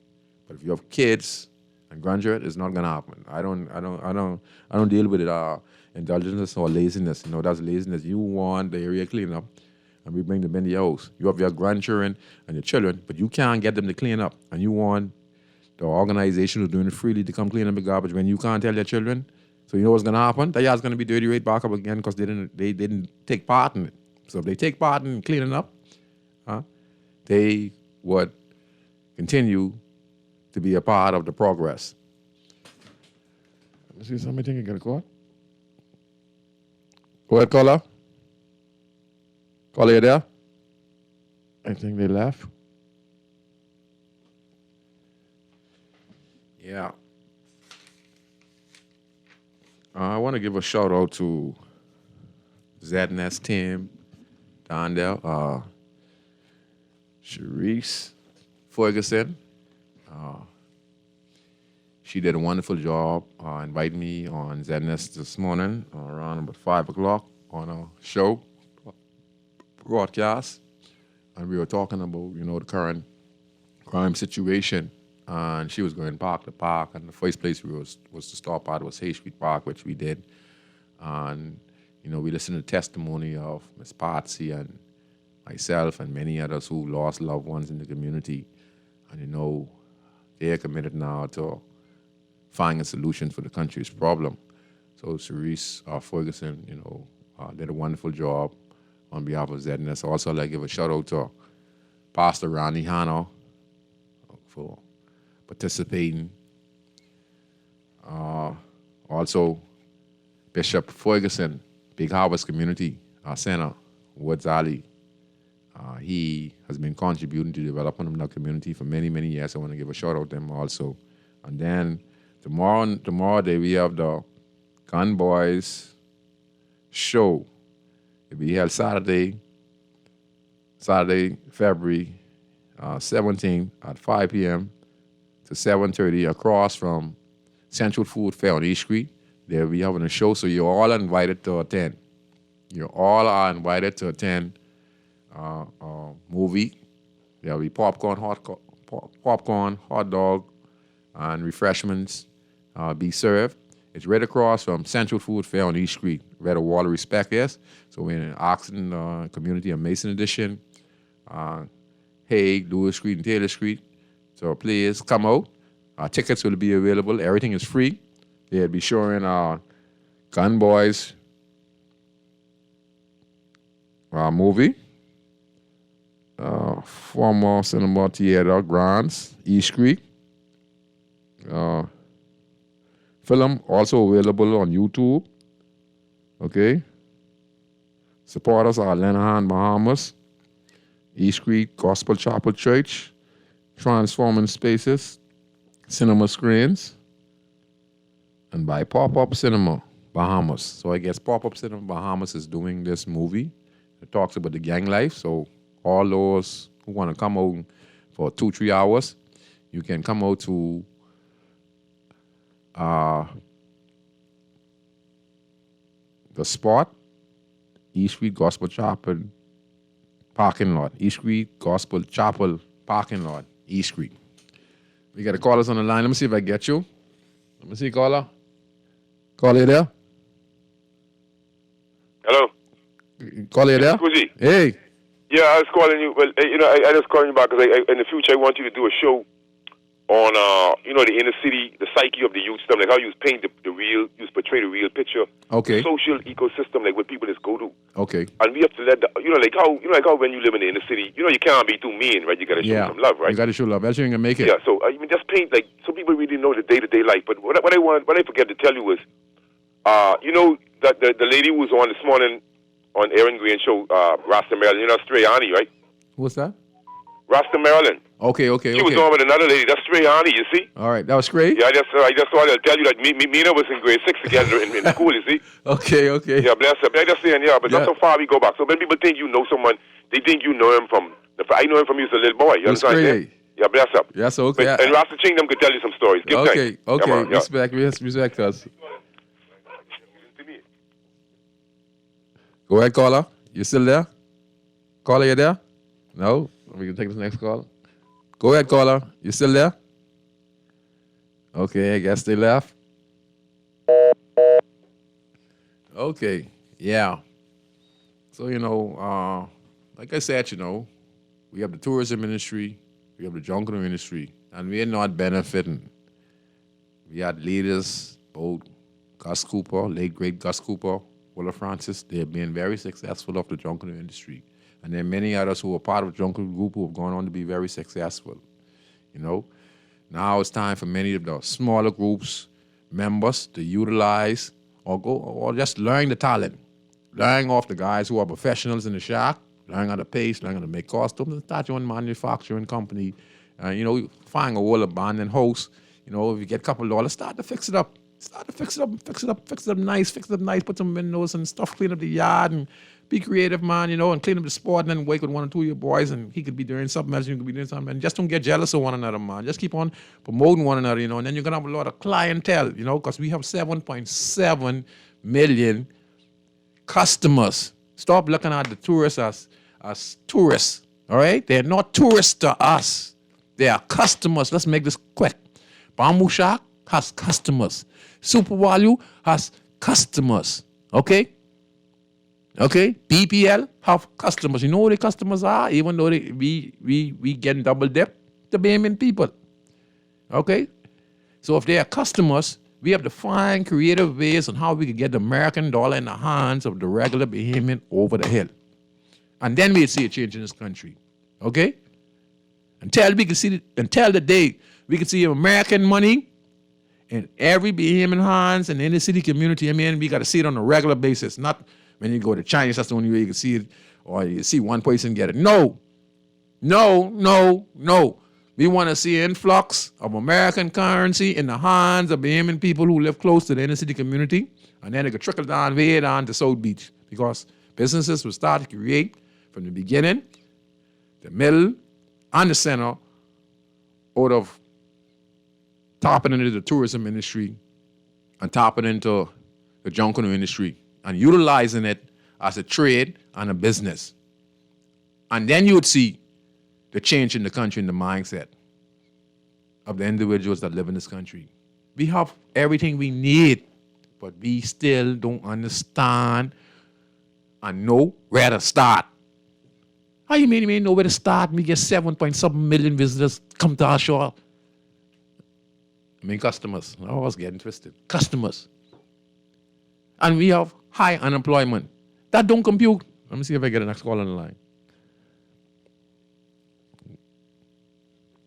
But if you have kids and grandchildren, it's not gonna happen. I don't deal with it indulgence or laziness. That's laziness. You want the area cleaned up, and we bring them in the house. You have your grandchildren and your children, but you can't get them to clean up, and you want the organization who's doing it freely to come clean up the garbage when you can't tell your children. So you know what's going to happen? The yard's going to be dirty right back up again, because they didn't take part in it. So if they take part in cleaning up, they would continue to be a part of the progress. Let me see somebody think you get a call. Go ahead, caller. Caller, you there? I think they left. Yeah. I want to give a shout out to ZNS team down there, Sharice Ferguson. She did a wonderful job inviting me on ZNS this morning around about 5 o'clock on a show broadcast, and we were talking about the current crime situation. And she was going park to park, and the first place was to stop at was Hay Street Park, which we did. And we listened to the testimony of Miss Patsy and myself and many others who lost loved ones in the community. And they're committed now to finding a solution for the country's problem. So Cerise Ferguson, did a wonderful job on behalf of ZNS. Also, I'd like to give a shout out to Pastor Ronnie Hanna for participating. Also, Bishop Ferguson, Big Harvest Community Center, Woods Alley. He has been contributing to the development of the community for many, many years. I want to give a shout out to him also. And then tomorrow day we have the Gun Boys show. It will be held Saturday, February 17th at 5 p.m. to 7:30 across from Central Food Fair on East Street. They'll be having a show, so you're all invited to attend. You all are invited to attend movie. There'll be popcorn, hot dog, and refreshments be served. It's right across from Central Food Fair on East Street, where the Wall of Respect is. So we're in Oxon community of Mason Edition, Hague, Lewis Street, and Taylor Street. So please come out. Tickets will be available. Everything is free. They'll be showing Gun Boys movie. Former Cinema Theater, Grants, East Street. Film also available on YouTube. Okay. Supporters are Lenahan, Bahamas, East Street Gospel Chapel Church, transforming spaces, cinema screens, and by Pop-Up Cinema Bahamas. So I guess Pop-Up Cinema Bahamas is doing this movie. It talks about the gang life. So all those who want to come out for 2-3 hours, you can come out to the spot, East Street Gospel Chapel parking lot. East Street Gospel Chapel parking lot, East Street. We got the callers on the line. Let me see if I get you. Let me see, caller. Caller, you there? Hello? Caller, you there? Squizzy. Hey. Yeah, I was calling you. Well, I just calling you back because in the future I want you to do a show on, the inner city, the psyche of the youth stuff, like how you paint you portray the real picture. Okay. The social ecosystem, like what people just go to. Okay. And we have to let like how when you live in the inner city, you can't be too mean, right? You got to show some love, right? You got to show love. That's how you can make it. Yeah. So just paint like so people really know the day-to-day life. But what I forget to tell you was, that the lady who was on this morning on Aaron Green show, Rasta Maryland, Strayani, right? What's that? Rasta Maryland. Okay. She was on with another lady. That's Strayani, you see? All right. That was great? Yeah, I just thought I'd tell you that me and her was in grade 6 together in school, you see? Okay. Yeah, bless her. I just saying, but that's how far we go back. So when people think you know someone, they think you know him from, I know him from he was a little boy. You understand? Great. Yeah, bless up. Yes, okay. And Rasta Kingdom could tell you some stories. Give okay, thanks. okay. On, Respect us. Go ahead, caller. You still there? Caller, you there? No? We can take this next call. Go ahead, caller. You still there? Okay, I guess they left. Okay, yeah. So, like I said, we have the tourism industry, we have the jungle industry, and we are not benefiting. We had leaders, both Gus Cooper, late great Gus Cooper, Willa Francis. They have been very successful of the jungle industry. And there are many others who are part of the jungle group who have gone on to be very successful. Now it's time for many of the smaller groups, members, to utilize or just learn the talent. Learn off the guys who are professionals in the shack, learn how to paste, learn how to make costumes, and start your own manufacturing company. Find a whole abandoned house. If you get a couple of dollars, start to fix it up. Fix it up nice, put some windows and stuff, clean up the yard and be creative, man, and clean up the sport and then wake with one or two of your boys and he could be doing something else, you could be doing something. And just don't get jealous of one another, man. Just keep on promoting one another, and then you're going to have a lot of clientele, because we have 7.7 million customers. Stop looking at the tourists as tourists, all right? They're not tourists to us. They are customers. Let's make this quick. Bamboo Shack has customers. Super Value has customers, okay? BPL have customers. You know who the customers are? Even though we get double dip, the Bahamian people, okay? So if they are customers, we have to find creative ways on how we can get the American dollar in the hands of the regular Bahamian over the hill. And then we'll see a change in this country, okay? Until the day we can see American money in every Bahamian hands and in the city community. We got to see it on a regular basis, not when you go to China, that's the only way you can see it, or you see one person get it. No. We want to see an influx of American currency in the hands of Bahamian people who live close to the inner city community, and then it could trickle down way down to South Beach, because businesses will start to create from the beginning, the middle, and the center out of tapping into the tourism industry and tapping into the jungle industry and utilizing it as a trade and a business. And then you would see the change in the country and the mindset of the individuals that live in this country. We have everything we need, but we still don't understand and know where to start. How you mean know where to start? We get 7.7 million visitors come to our shore. Customers. I was getting twisted. Customers. And we have high unemployment. That don't compute. Let me see if I get the next call on the line.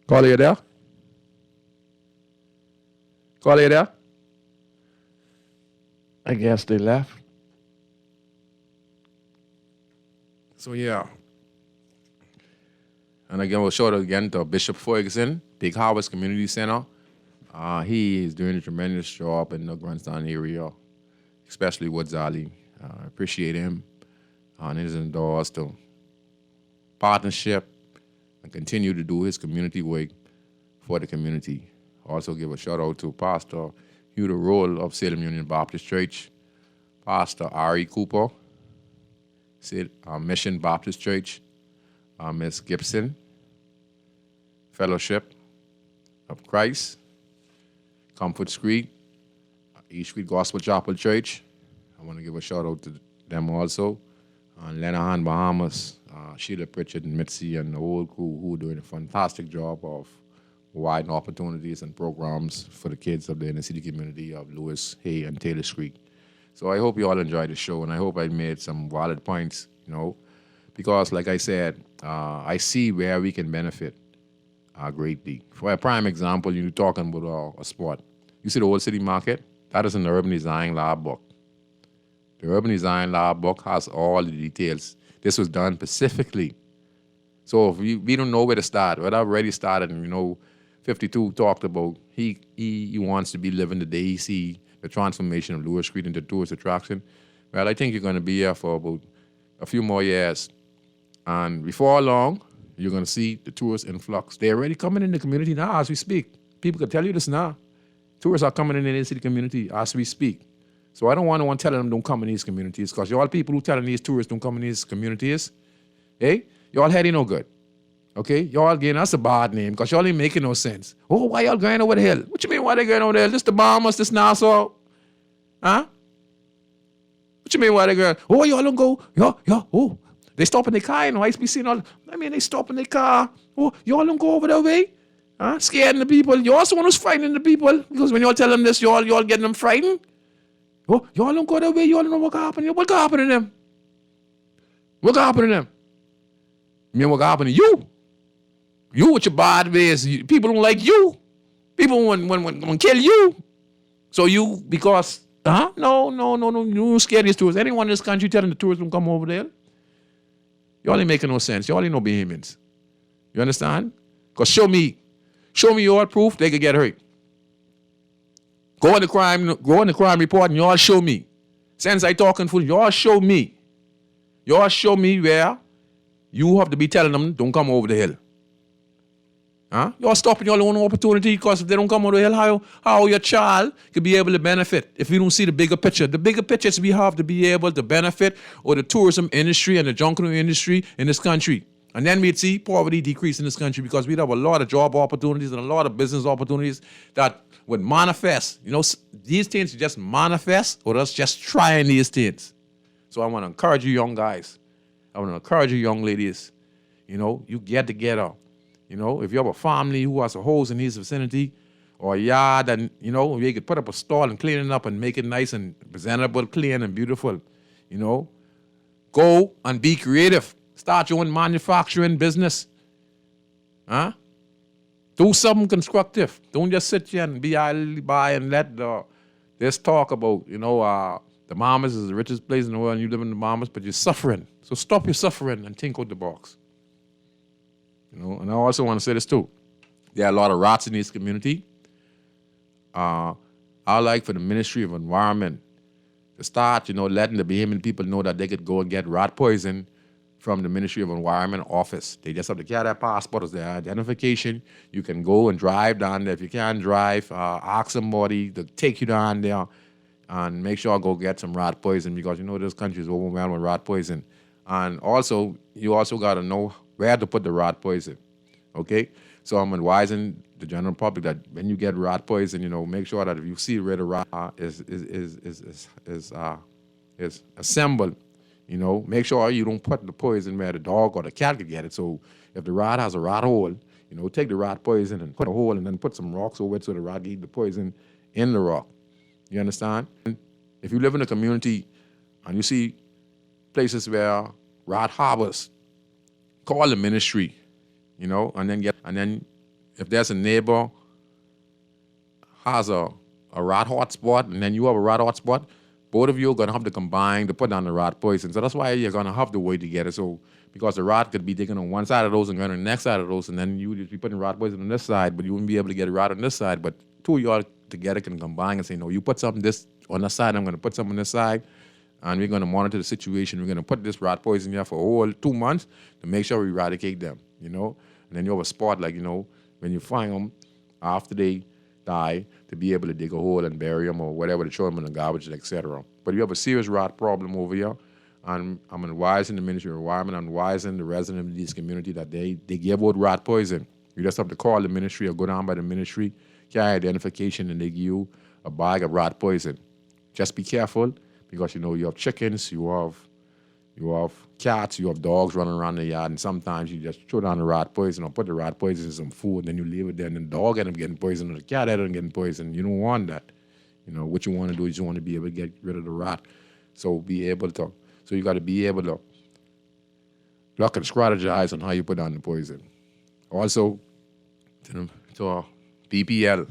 Caller, you there? Caller, you there? I guess they left. So, yeah. And again, we'll shout out again to Bishop Ferguson, Big Harvest Community Center. He is doing a tremendous job in the Grandstand area, especially Woods Alley. I appreciate him and his endorsed to partnership and continue to do his community work for the community. Also give a shout out to Pastor Hugh Roll of Salem Union Baptist Church, Pastor Ari Cooper, Mission Baptist Church, Miss Gibson, Fellowship of Christ, Comfort Street, East Street Gospel Chapel Church. I want to give a shout out to them also. Lenahan, Bahamas, Sheila Pritchard and Mitzi and the whole crew who are doing a fantastic job of widening opportunities and programs for the kids of the inner city community of Lewis, Hay, and Taylor Street. So I hope you all enjoyed the show, and I hope I made some valid points, because like I said, I see where we can benefit greatly. For a prime example, you're talking about a sport. You see the Old City Market? That is in the Urban Design Lab book. The Urban Design Lab book has all the details. This was done specifically. So if we don't know where to start, but I've already started, and 52 talked about he wants to be living the day he see the transformation of Lewis Street into tourist attraction. Well, I think you're going to be here for about a few more years. And before long, you're going to see the tourist influx. They're already coming in the community now as we speak. People can tell you this now. Tourists are coming in the inner city community as we speak. So I don't want anyone telling them don't come in these communities, because y'all people who telling these tourists don't come in these communities, y'all heading no good. Okay? Y'all getting us a bad name because y'all ain't making no sense. Oh, why y'all going over the hill? What you mean why they going over the hill? This the Bahamas, this Nassau? Huh? What you mean why they going? Oh, y'all don't go. Oh. They stop in their car, I used to be seeing all. They stop in their car. Oh, y'all don't go over that way? Huh? Scaring the people. You're also one who's frightening the people. Because when y'all tell them this, y'all getting them frightened. Oh, y'all don't go that way. Y'all don't know what can happen. What can happen to them? What can happen to them? You mean what can happen to you? You with your bad ways. People don't like you. People want to kill you. So you, because, No. You scare these tourists. Anyone in this country telling the tourists don't come over there? Y'all ain't making no sense. Y'all ain't no Bahamians. You understand? Because show me your proof, they could get hurt. Go in the crime report and y'all show me. Since I talking fool, y'all show me. Y'all show me where you have to be telling them don't come over the hill. Y'all stopping your own opportunity because if they don't come over the hill, how your child could be able to benefit if you don't see the bigger picture. The bigger picture is we have to be able to benefit or the tourism industry and the junket industry in this country. And then we'd see poverty decrease in this country because we'd have a lot of job opportunities and a lot of business opportunities that would manifest. These things just manifest or us just trying these things. So I want to encourage you young guys. I want to encourage you young ladies. You get together. If you have a family who has a house in his vicinity or a yard and, you could put up a stall and clean it up and make it nice and presentable, clean and beautiful, go and be creative. Start your own manufacturing business. Do something constructive. Don't just sit here and be idly by and let this talk about, the Bahamas is the richest place in the world and you live in the Bahamas, but you're suffering. So stop your suffering and think out the box. And I also want to say this too. There are a lot of rats in this community. I like for the Ministry of Environment to start, letting the Bahamian people know that they could go and get rat poison from the Ministry of Environment office. They just have to carry their passport as their identification. You can go and drive down there. If you can't drive, ask somebody to take you down there and make sure I go get some rat poison because this country is overwhelmed with rat poison. And also, you also got to know where to put the rat poison, okay? So I'm advising the general public that when you get rat poison, make sure that if you see where the rat is assembled, make sure you don't put the poison where the dog or the cat could get it. So if the rat has a rat hole, take the rat poison and put a hole and then put some rocks over it so the rat eat the poison in the rock. You understand? If you live in a community and you see places where rat harbors, call the ministry, and then if there's a neighbor has a rat hot spot and then you have a rat hot spot, both of you are going to have to combine to put down the rat poison. So that's why you're going to have to work together. So because the rat could be taken on one side of those and going to the next side of those, and then you would be putting rat poison on this side, but you wouldn't be able to get a rat on this side. But two of y'all together can combine and say, no, you put something this on this side, I'm going to put something on this side, and we're going to monitor the situation. We're going to put this rat poison here for a whole 2 months to make sure we eradicate them, And then you have a spot like, when you find them after they die, to be able to dig a hole and bury them or whatever, to throw them in the garbage, etc. But you have a serious rat problem over here, and I'm advising the Ministry of Environment, I'm advising the residents of this community that they give out rat poison. You just have to call the ministry or go down by the ministry, carry identification, and they give you a bag of rat poison. Just be careful, because you have chickens, you have cats, you have dogs running around the yard, and sometimes you just throw down the rat poison or put the rat poison in some food, and then you leave it there, and the dog ends up getting poisoned or the cat ends up getting poisoned. You don't want that. What you want to do is you want to be able to get rid of the rat. So you got to be able to look and strategize on how you put down the poison. Also, to BPL,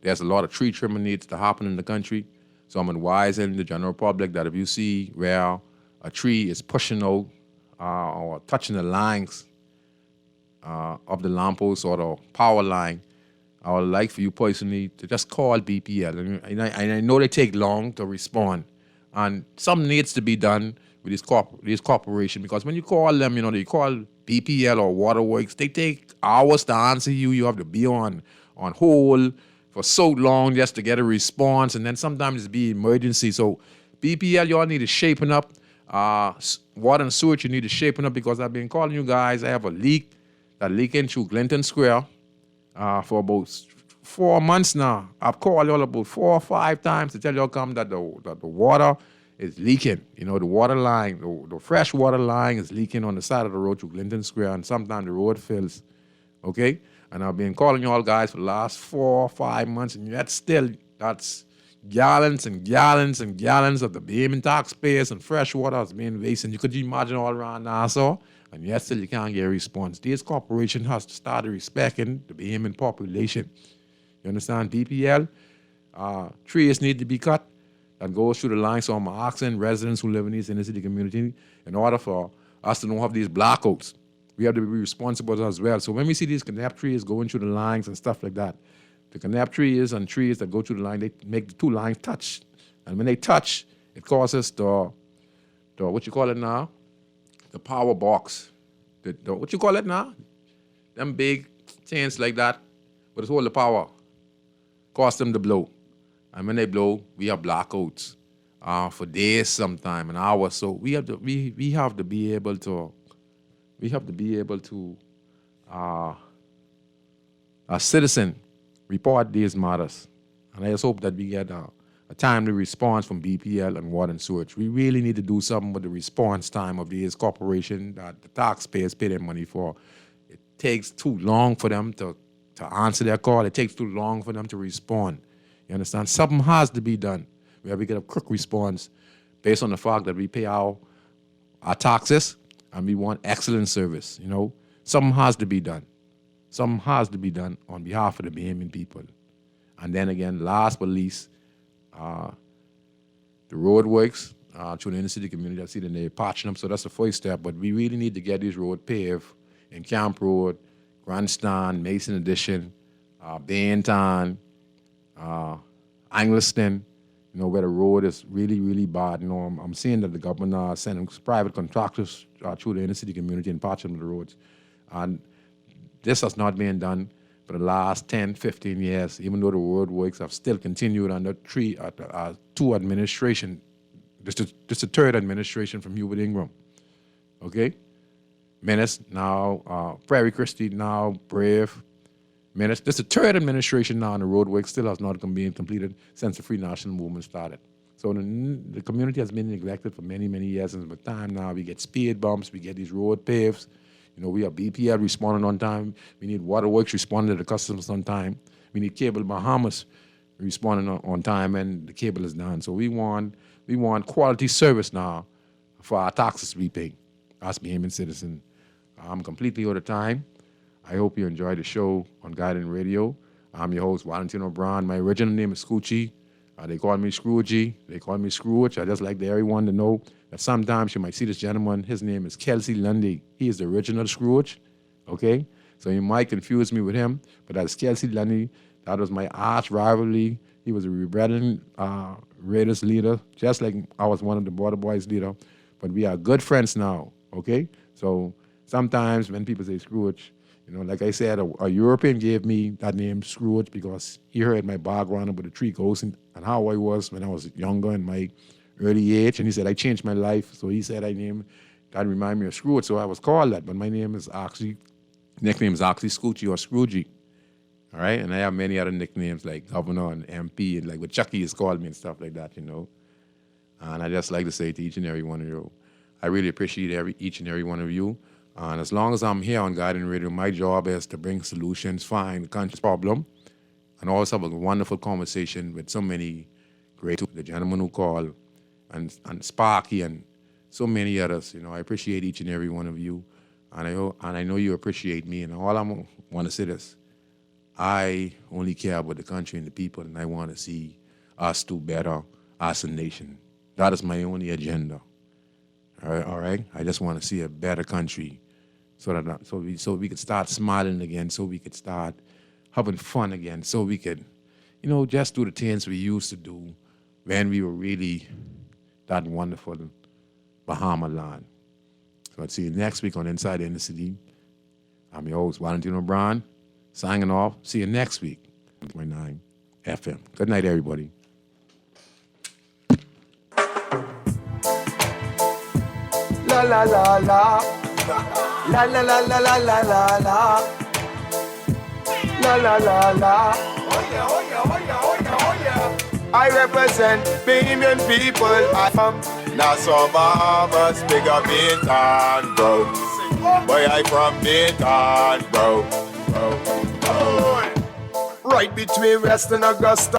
there's a lot of tree trimming needs to happen in the country. So I'm advising the general public that if you see where a tree is pushing out or touching the lines of the lamppost or the power line, I would like for you personally to just call BPL. And I know they take long to respond. And something needs to be done with these corporations, because when you call them, they call BPL or Waterworks, they take hours to answer you. You have to be on hold for so long just to get a response, and then sometimes it be emergency. So BPL, y'all need to shapen up. Water and sewage, you need to shapen up, because I've been calling you guys. I have a leak that leaking through Clinton Square for about 4 months now. I've called y'all about 4 or 5 times to tell y'all that the water is leaking. The water line, the fresh water line is leaking on the side of the road through Clinton Square, and sometimes the road fills. Okay? And I've been calling y'all guys for the last 4 or 5 months, and that's gallons and gallons and gallons of the Bahamian taxpayers and fresh water is being wasted. You could imagine all around Nassau, and yet still you can't get a response. This corporation has to start respecting the Bahamian population. You understand? BPL, trees need to be cut that goes through the line. So I'm asking residents who live in this inner city community, in order for us to don't have these blackouts, we have to be responsible as well. So when we see these canap trees going through the lines and stuff like that, the canap trees and trees that go through the line, they make the two lines touch. And when they touch, it causes the what you call it now? The power box. What you call it now? Them big chains like that, but it's all the power. Cause them to blow. And when they blow, we have blackouts for days sometime, an hour. So we have to be able to a citizen report these matters. And I just hope that we get a timely response from BPL and Water and Sewage. We really need to do something with the response time of these corporations that the taxpayers pay their money for. It takes too long for them to answer their call. It takes too long for them to respond. You understand? Something has to be done. We have to get a quick response based on the fact that we pay our taxes and we want excellent service. Something has to be done. Something has to be done on behalf of the Bahamian people. And then again, last but least, the road works through the inner city community. I see that they're patching them, so that's the first step. But we really need to get these roads paved in Camp Road, Grandstand, Mason Addition, Baintown, Angliston, where the road is really, really bad. I'm seeing that the government are sending private contractors through the inner city community and patching the roads. And this has not been done for the last 10, 15 years, even though the road works have still continued under two administration. This is the third administration from Hubert Ingram. Okay? Menace, now Prairie Christie, now Brave. Menace. This is the third administration now, and the road work still has not been completed since the Free National Movement started. So the community has been neglected for many, many years. And by time now, we get speed bumps, we get these road paves. We have BPL responding on time. We need Waterworks responding to the customers on time. We need Cable Bahamas responding on time, and the cable is done. So we want quality service now for our taxes we pay as Bahamian citizens. I'm completely out of time. I hope you enjoyed the show on Guiding Radio. I'm your host, Valentino Brown. My original name is Scoochie. They call me Scroogey. They call me Scrooge. I just like everyone to know that sometimes you might see this gentleman. His name is Kelsey Lundy. He is the original Scrooge, okay? So you might confuse me with him, but that's Kelsey Lundy. That was my arch rivalry. He was a rebellion Raiders leader, just like I was one of the Border Boys leader. But we are good friends now, okay? So sometimes when people say Scrooge, you know, like I said, a European gave me that name Scrooge because he heard my background with the three ghosts and how I was when I was younger in my early age. And he said, I changed my life. So he said, that remind me of Scrooge. So I was called that. But my name is actually, nickname is actually Scoochie or Scroogey. All right? And I have many other nicknames like Governor and MP, and like what Chucky has called me and stuff like that, you know. And I just like to say to each and every one of you, I really appreciate each and every one of you. And as long as I'm here on Guardian Radio, my job is to bring solutions, find the country's problem, and also have a wonderful conversation with so many great, the gentleman who called, and Sparky, and so many others. You know, I appreciate each and every one of you, and I know you appreciate me. And all I want to say is, I only care about the country and the people, and I want to see us do better as a nation. That is my only agenda. All right. I just want to see a better country, so we could start smiling again, so we could start having fun again, so we could, you know, just do the things we used to do when we were really that wonderful Bahama land. So I'll see you next week on Inside the Inner City. I'm your host, Valentino Brown, signing off. See you next week, 9 FM. Good night, everybody. La la la la, la la la la la la la la, la la la la. Oh yeah, oh yeah, oh yeah, oh yeah, oh yeah. I represent Bahamian people. I'm from Nassau, Bahamas, big up Bintan, bro. Boy, I from Bintan, bro. Right between West and Augusta.